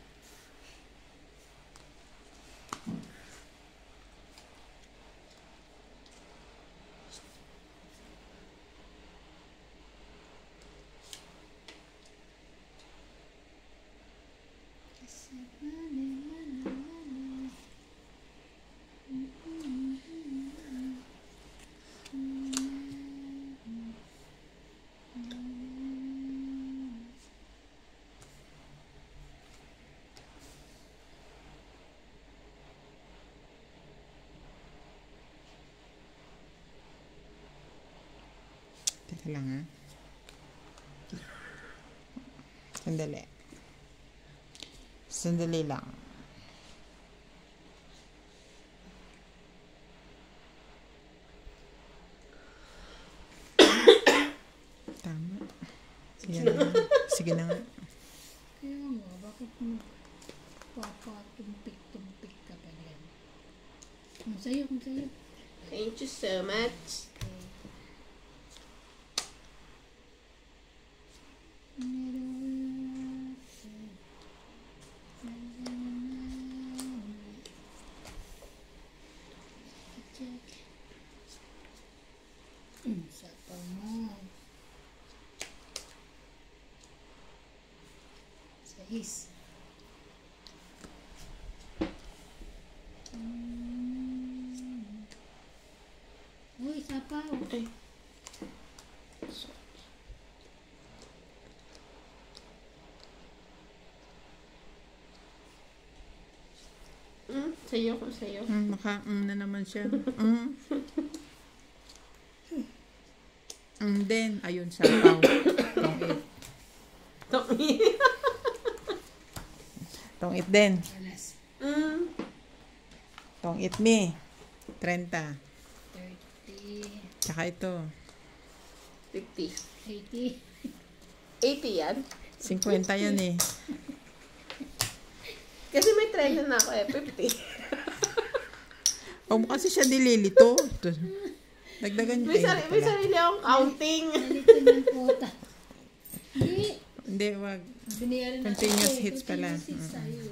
Teka lang ha. Sandali. Sandali lang. Tama. Sige na nga. Sige na nga. Kaya nga, bakit mo papatumpik-tumpik ka pa yan? Kung sa'yo. Thank you so much. Sa pa mo. Sa his. Uy, sapaw. Ay. Sa'yo ko sa'yo. Na naman siya. Then, ayun, sapaw. Tommy. Tong it din. Alas. Tong it me. 30. 30. Tsaka ito. 50. 80. 80 yan? 50 yan eh. Kasi may 30 na ako eh. 50. Huwag mo kasi siya dililito. Dagdagan May, niya. may sarili akong counting. Nalito ng quota. Hindi. Hindi, wag. Binayaran natin Continuous eh. hits pala. Continuous hits tayo.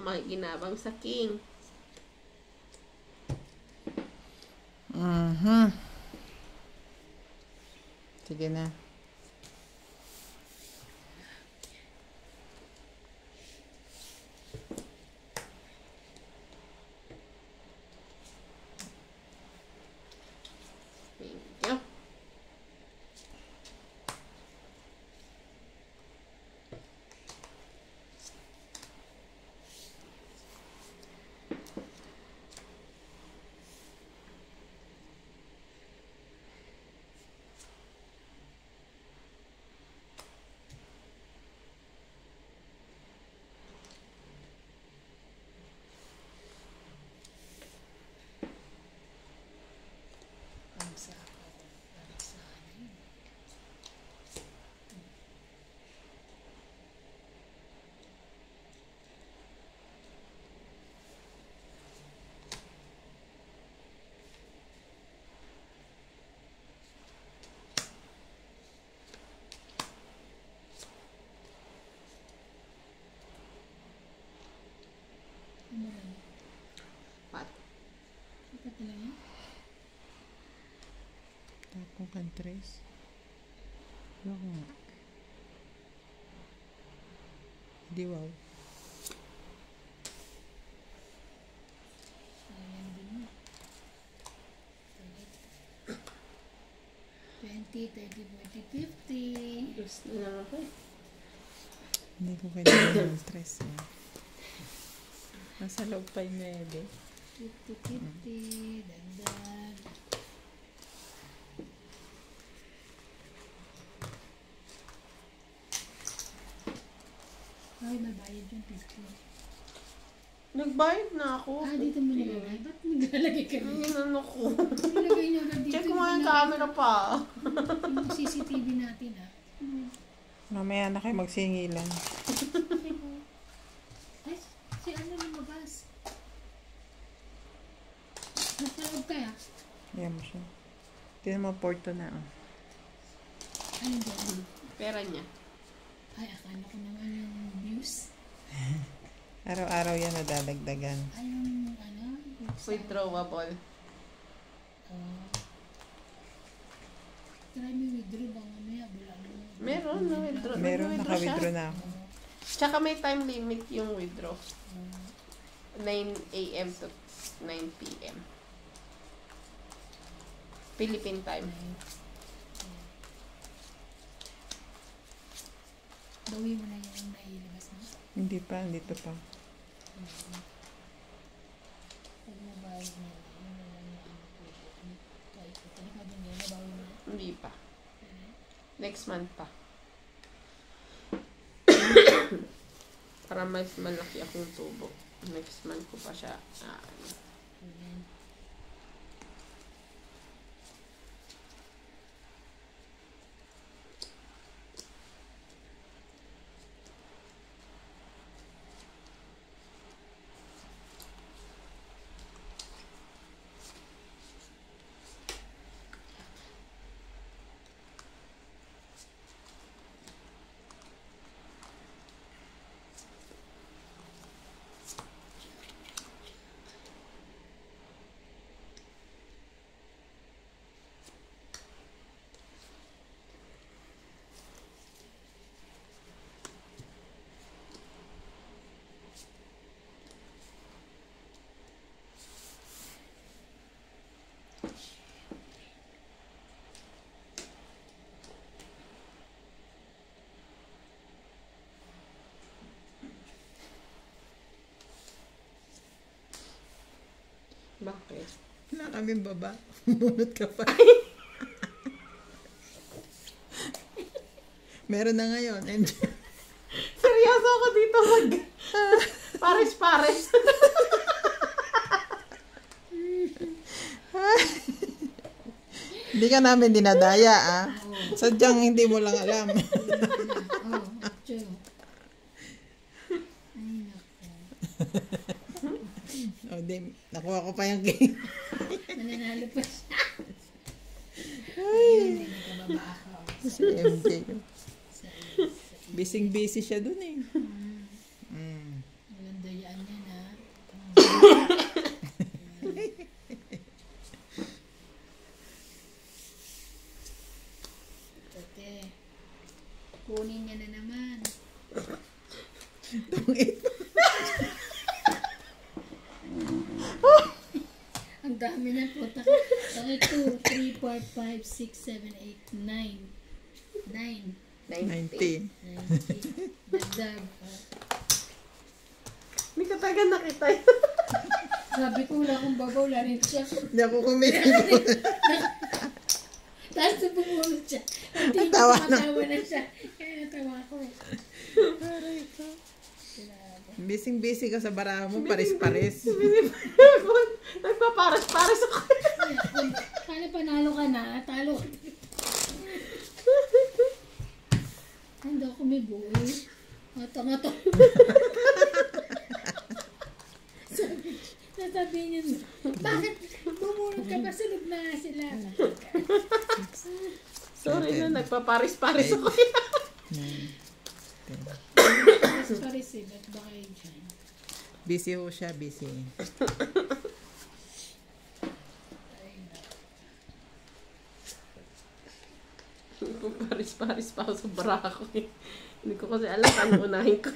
makikinabang sa king. Sige na. Thank you. Ang sa ako, para sa akin. Ano lang? Pat. Dapat lang yan? Tapong countries. Oo nga. Di wow. Ayan din mo. 20, 30, 40, 50. Gusto na lang ako eh. Hindi ko kailangan ng stress. Nasa loob pa yung 9. 50, 50, dagdag. Ay, nabayad yung 50. Nagbayad na ako. Dito mo nilagay? Ba't naglalagay ka Ay, dito? ano ko. Nilagay niyo agad dito. Check mo nga yung camera pa. Yung CCTV natin, Mamaya na kayo magsingilan. Ay, si ano lumabas? Nasa loob kaya? Ayan mo siya. Tignan mo, Porto na. Ayun dyan. Pera niya. Ay, akala ko naman yung views. Araw-araw yan nadadagdagan. Ay, yung ano? Withdrawable. Try me withdraw ba mamaya? Wala naman. Meron, na-withdraw. Meron, Nag-withdraw naka-withdraw siya. na ako. Tsaka may time limit yung withdraw. 9 a.m. to 9 p.m. Philippine time. Bawi mo na yung nailabas na. Hindi pa, dito pa. Pag nabayad na yun na lang yung ano po. Kahit ito na din yun, nabawi mo na. Hindi pa. Next month pa. Para mas malaki akong tubo. Next month ko pa siya. Ayan. Bakit? Wala kaming baba. Bunot ka pa. Meron na ngayon. Seryoso ako dito pares-pares. Hindi ka namin dinadaya, ah. Sadyang hindi mo lang alam. True. Ay, naku. Di, nakuha ko pa yung cake. Nananalo pa siya. Ayun, hindi nakababa ako. Si MJ. Sa Busy-busy siya dun eh. walang dayaan yan. Kunin niya na naman. Ang dami na po. Okay, 2, 3, 4, 5, 6, 7, 8, 9. 9. 90. 90. Dagdag. May katagan na kita yun. Sabi ko wala akong babaw, wala rin siya. Hindi ako kumili. Tapos na bumulot siya. Hindi ko Natawa na. matawa na siya. Kaya natawa ko. Bising-busy ka sa baraha mo, pares-pares. Nagpaparas-paras ako. Kaya panalo ka na, talo ka. Hindi ako may buhay. Mata-mata. Sabi niya, bakit bumulot ka pa? Sunog na nga sila. Sorry na, nagpaparis-paris ako. Paris eh, ba't ba kayo dyan? Busy ho siya, busy. Paris-paris pa ako sa baraha ko. Hindi ko kasi alam paano unahin ko.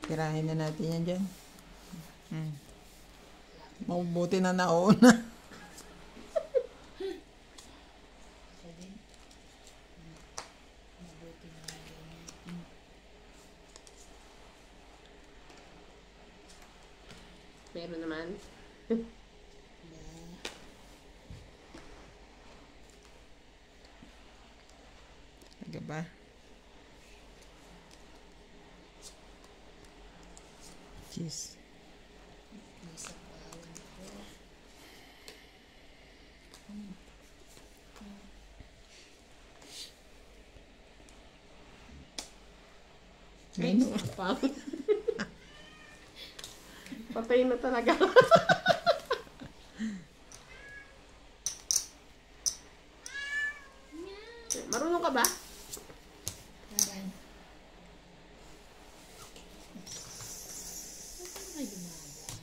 Tirahin na natin yan dyan. Mabuti na nauna. Meron naman. Taga ba? Cheese. Menu. Patay na talaga. Marunong ka ba? Laban. Saan kayo gumagawa?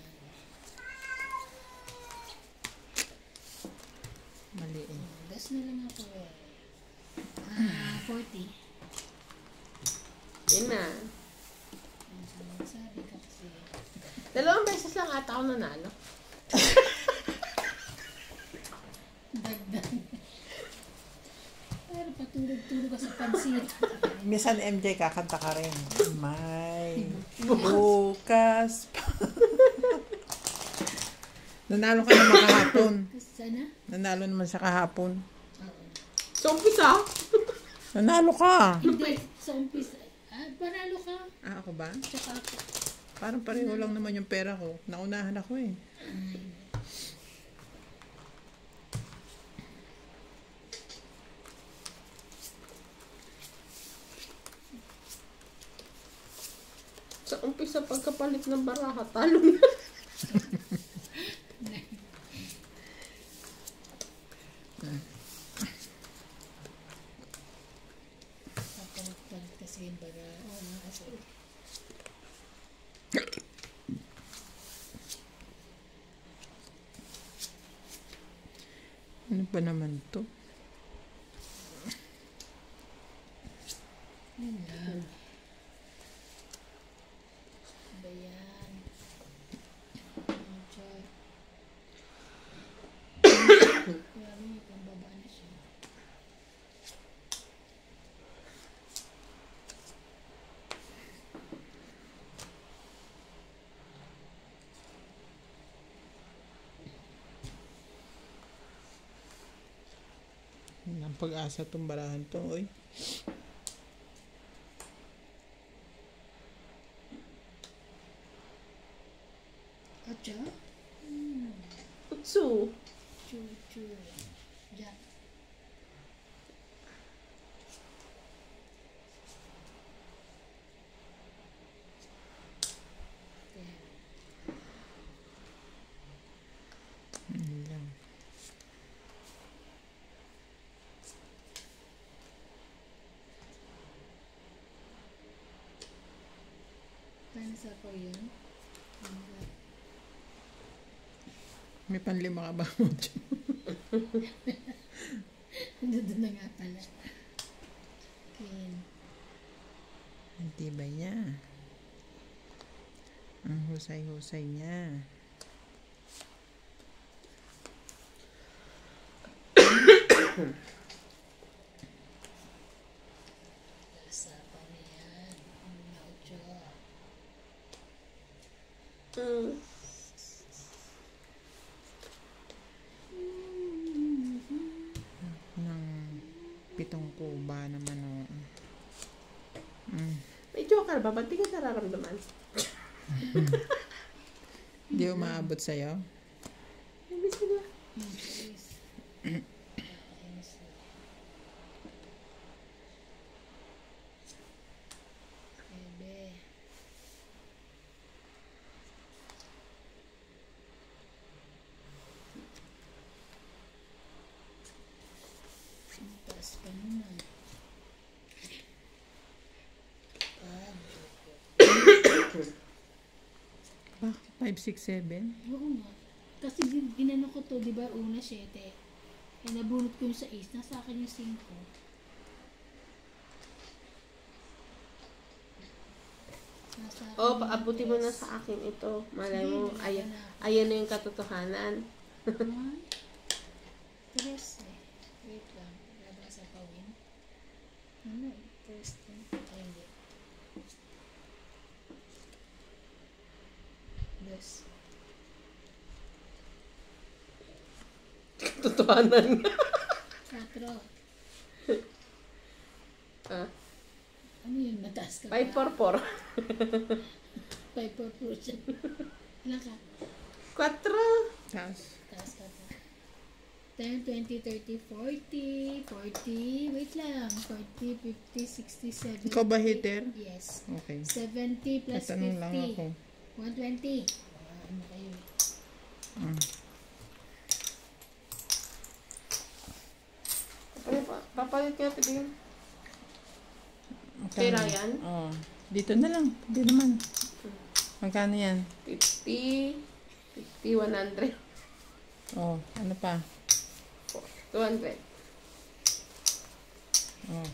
Mali eh. Gas na lang ako eh. 40. Yun na. Sabi ka kasi. 2 beses lang ata ako nanalo. Dagdag. Pero patulog-tulog ka sa pansit. Minsan MJ kakanta ka rin. May bukas pa. Nanalo ka naman kahapon. Sana? Nanalo naman siya kahapon. Oo. So, umpisa. Nanalo ka. Hindi. Sa umpisa. Panalo ka. Ah, ako ba? Tsaka ako. Parang pareho lang naman yung pera ko. Naunahan ako eh. Sa umpisa pagkapalit ng baraha, talo na. Papalit kasi yung baga. Oo nga kasi. Ano ba naman to? Yun lang. Ba yan? Char. Kaya may pambaba na siya. Ang pag-asa itong barahan to, oy. Atcha? Utsu. Chu. Jack. Yun lang. Paano sa ko yun? May panlima ka ba mo? Doon na nga pala. Queen. Ang tibay niya. Ang husay-husay niya. Lasa pa niyan. Ang naucho. Ng 7 kuba naman o. May joker ba? Ba't di ka nararamdaman? Hindi umaabot sa'yo? Ay, miss ko na. Please. Nakakainis na. Bebe. Taas pa naman. Ba? 5, 6, 7? Oo nga. Kasi ginano ko to, di ba, una 7. Eh, nabunot ko yung sa ace. Nasa akin yung 5. Nasa akin Oh, yung paabuti mo na ace. sa akin ito. Malay mo, Hindi, ayan, wala na. ayan na yung katotohanan. One. Tres eh. Wait lang. Babasa pa win. Ano eh? First one. Ay, hindi. Dos. Katotohanan nga. 4. Ah, Ano yun? Mataas ka 544. 5 for portion. Ilan ka? 4. Taas. Taas ka pa. 10, 20, 30, 40, 40, wait lang, 40, 50, 60, 70. Ikaw ba hitter? Yes. Okay. 70 plus Tatanong lang 50. ako. 120. Ano kayo? Papalit nga ito din. Pera yan? Oo. Dito na lang. Hindi naman. Magkano yan? 50, 100, Oh, ano pa? 200. Oh.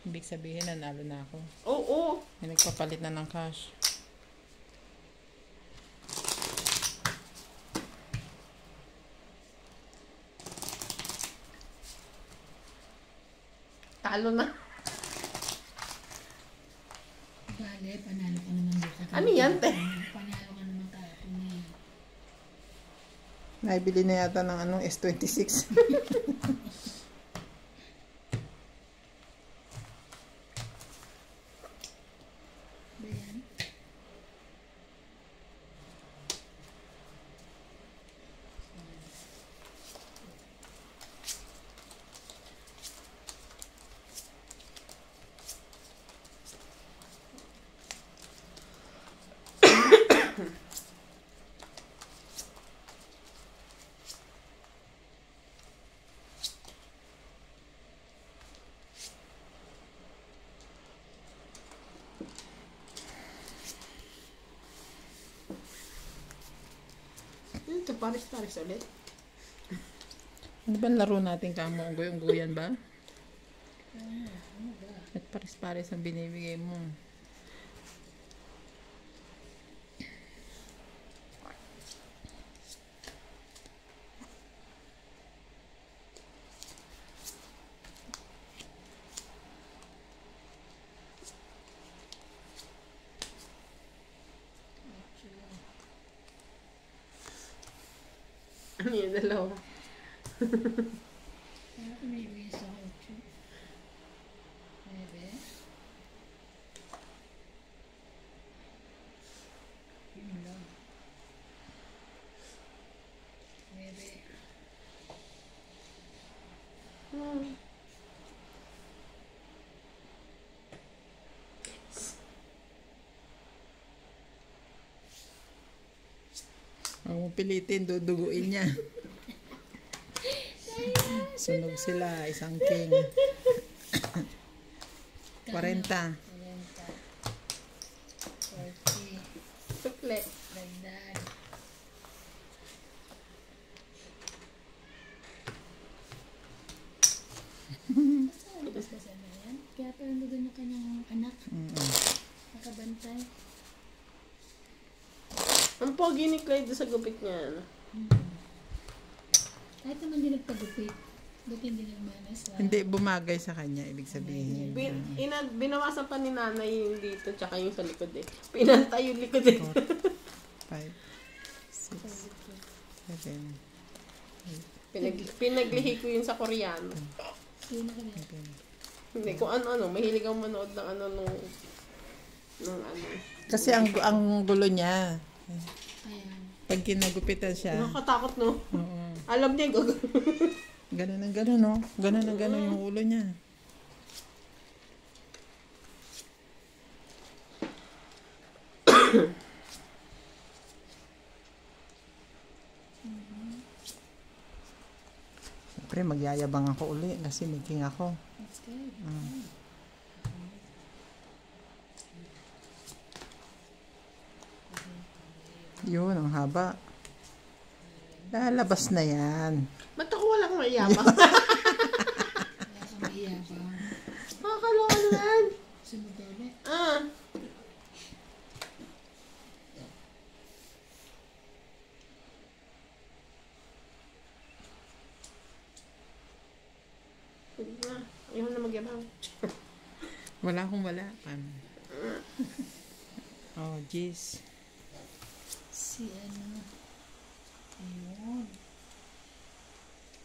Ibig sabihin, nanalo na ako. Oo. May nagpapalit na ng cash. Talo na. Bale, panalo ka naman dito. Ano yan, te? Panalo ka naman kahapon na yan. Naibili na yata ng anong S26. Ba yan? Ito, paris-paris ulit. Ano ba laro natin kamo? Unggoy-unggoyan ba? Ano ba? At pares-pares ang binibigay mo. Ano yung dalawa? Ano kung may ibigay sa 8? 9? Yun lang. 9. Huwag mo pilitin, duduguin niya. Sunog sila, isang king. 40. 40. Sukle. Dagdag. Basta na yan. Kaya parang doon yung kanyang anak. Nakabantay. Ang pogi ni Clyde sa gupit niya. Ano? Kahit naman din nagpagupit. Buti hindi nagmanas. Hindi bumagay sa kanya, ibig sabihin. Binawasan pa ni nanay yung dito, tsaka yung sa likod eh. Pinantay yung likod eh. 5, 6, 7, Pinaglihi ko yun sa Koreano. Sino ka na? Hindi, kung ano-ano. Mahilig akong manood ng ano nung ano. Kasi ang gulo niya. Ayan. Pag kinagupitan siya. Nakakatakot, no? Oo. Alam niya, Ganun ang ganun, no? Ganun ang ganun yung ulo niya. Siyempre, magyayabang ako uli kasi may king ako. That's good. Yun, ang haba. Lalabas na yan. ba't ako walang mayabang? Wala kang maiyabang. Makakaloka naman. Sunod ulit. Ayaw na magyabang. Wala akong wala. Oh, jeez. Si ano. Ayun.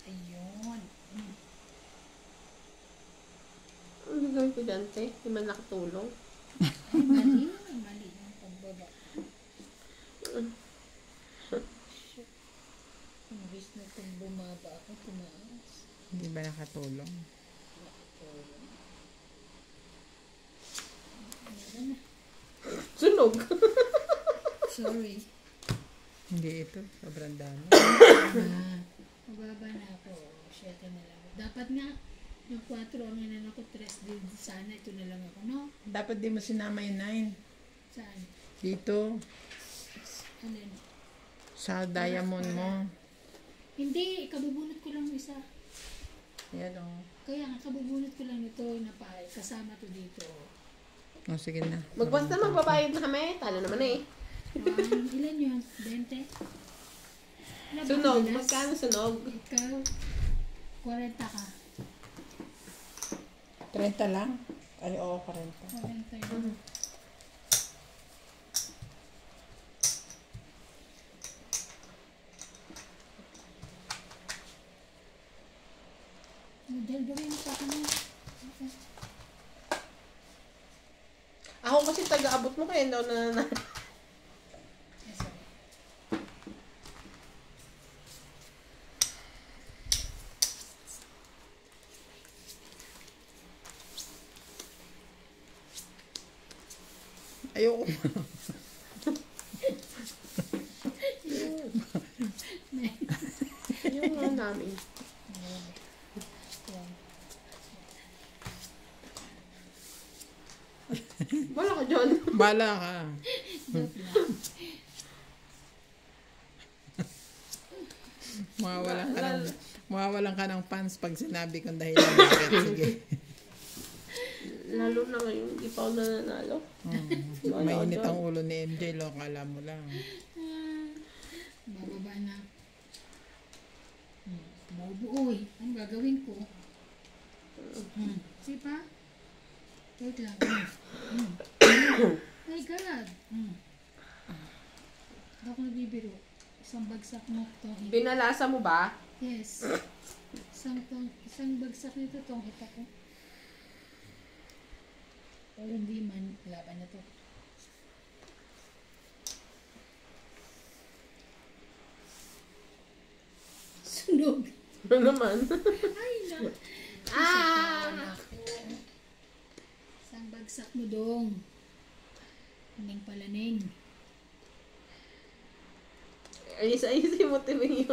Ayun. Ano gawin ko dyan, te? Hindi man nakatulong. Ay, mali. Mali yung pagbaba. Imbis na kung bumaba ako, tumaas. Hindi ba nakatulong? Meron na. Sunog. Sorry. Hindi ito. Sobrang dami. Mababa na ako. 7 na lang. Dapat nga, yung 4 ang inan ako, 3 din. Sana ito na lang ako, no? Dapat di mo sinama yung 9. Saan? Dito. Alin? Sa diamond mo. Hindi, kabubunot ko lang isa. Ayan o. Kaya nga, kabubunot ko lang ito na kasama to dito. Oh, sige na. Basta magbabayad na kami. Talo naman eh. Ilan yun? 20? Ilan ba Sunog. bilas? Magkano sunog? Ikaw, 40 ka. 30 lang? Ay, oo, 40. 40 yun. Dahil gawin mo sa akin yun. Okay. Ako kasi taga-abot mo kayo daw na. Yes, sorry. Ayoko. Yung mga namin. Wala ka dyan. Bala ka. Mawawalan ka ng fans pag sinabi kong dahilan. Bakit? Sige. Lalo na ngayon, hindi pa ako nananalo. Mainit ang ulo ni MJ, lo. Kala mo lang. Bababa na. Mabuoy. Ano gagawin ko? See pa? Wait lang. My God. Ako nagbibiro. Isang bagsak mo itong Binalasa mo ba? Yes. Isang bagsak nito itong hita ko. Pero hindi man. Laban na to. Sunog. Ano naman? Ay, na. Isang bagsak mo dong. Ning palaning. Ayos-ayosin mo tibing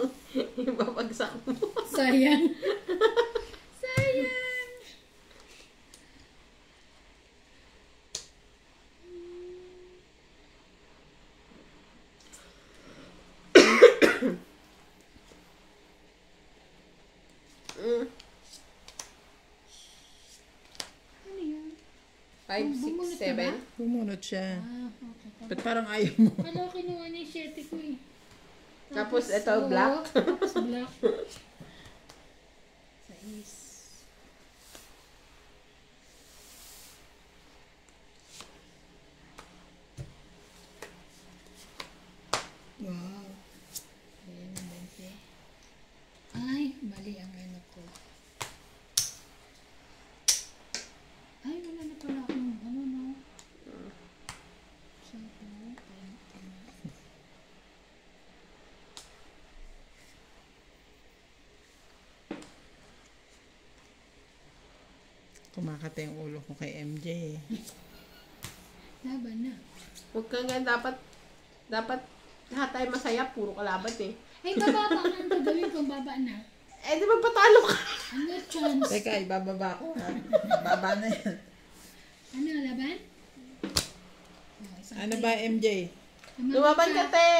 yung babagsak mo. Sayang. Sayang. 5, 6, 7. Bumunot siya. Okay. Ba't parang ayaw mo? Kala ko kinuha niya yung 7 ko eh. Tapos ito, oo, black. Tapos black. 6. Wow. Ayan ang 20. Ay, mali ang ano ko. Ay, wala na pala akong ano no. So, 20. Kumakate yung ulo ko kay MJ eh. Laban na. Huwag kang ganyan. Dapat lahat tayo masaya. Puro kalaban eh. Ay, baba pa. Anong gagawin kung baba na? Eh, di ba patalo ka? Ano chance? Teka, ibababa ko. Baba na yan. Ano, laban? Oh, isang Ano three. ba, MJ? Lumaban ka, te.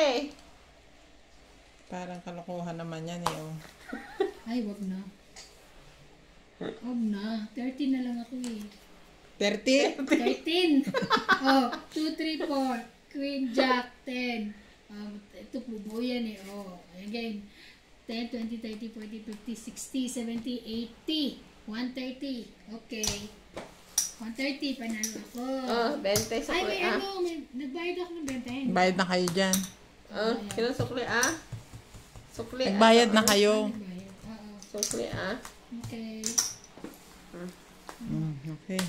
Parang kalokohan naman yan eh. Oh. Ay, wag na. Wag na. 30 na lang ako eh. 30? 13! Oh, 2, 3, 4. Queen, Jack, 10. Ito, bubuo yan eh. Oh, again. 10, 20, 30, 40, 50, 60, 70, 80. 130. Okay. 130, panalo ako. Oh, 20 sa Ay, kuli, may ah. ano, nagbayad ako ng 20. Bayad na kayo dyan. Oh, kinasukli, ah. Sukli, ah. Nagbayad na kayo. Nagbayad. Oo. Sukli, ah. Okay. Okay.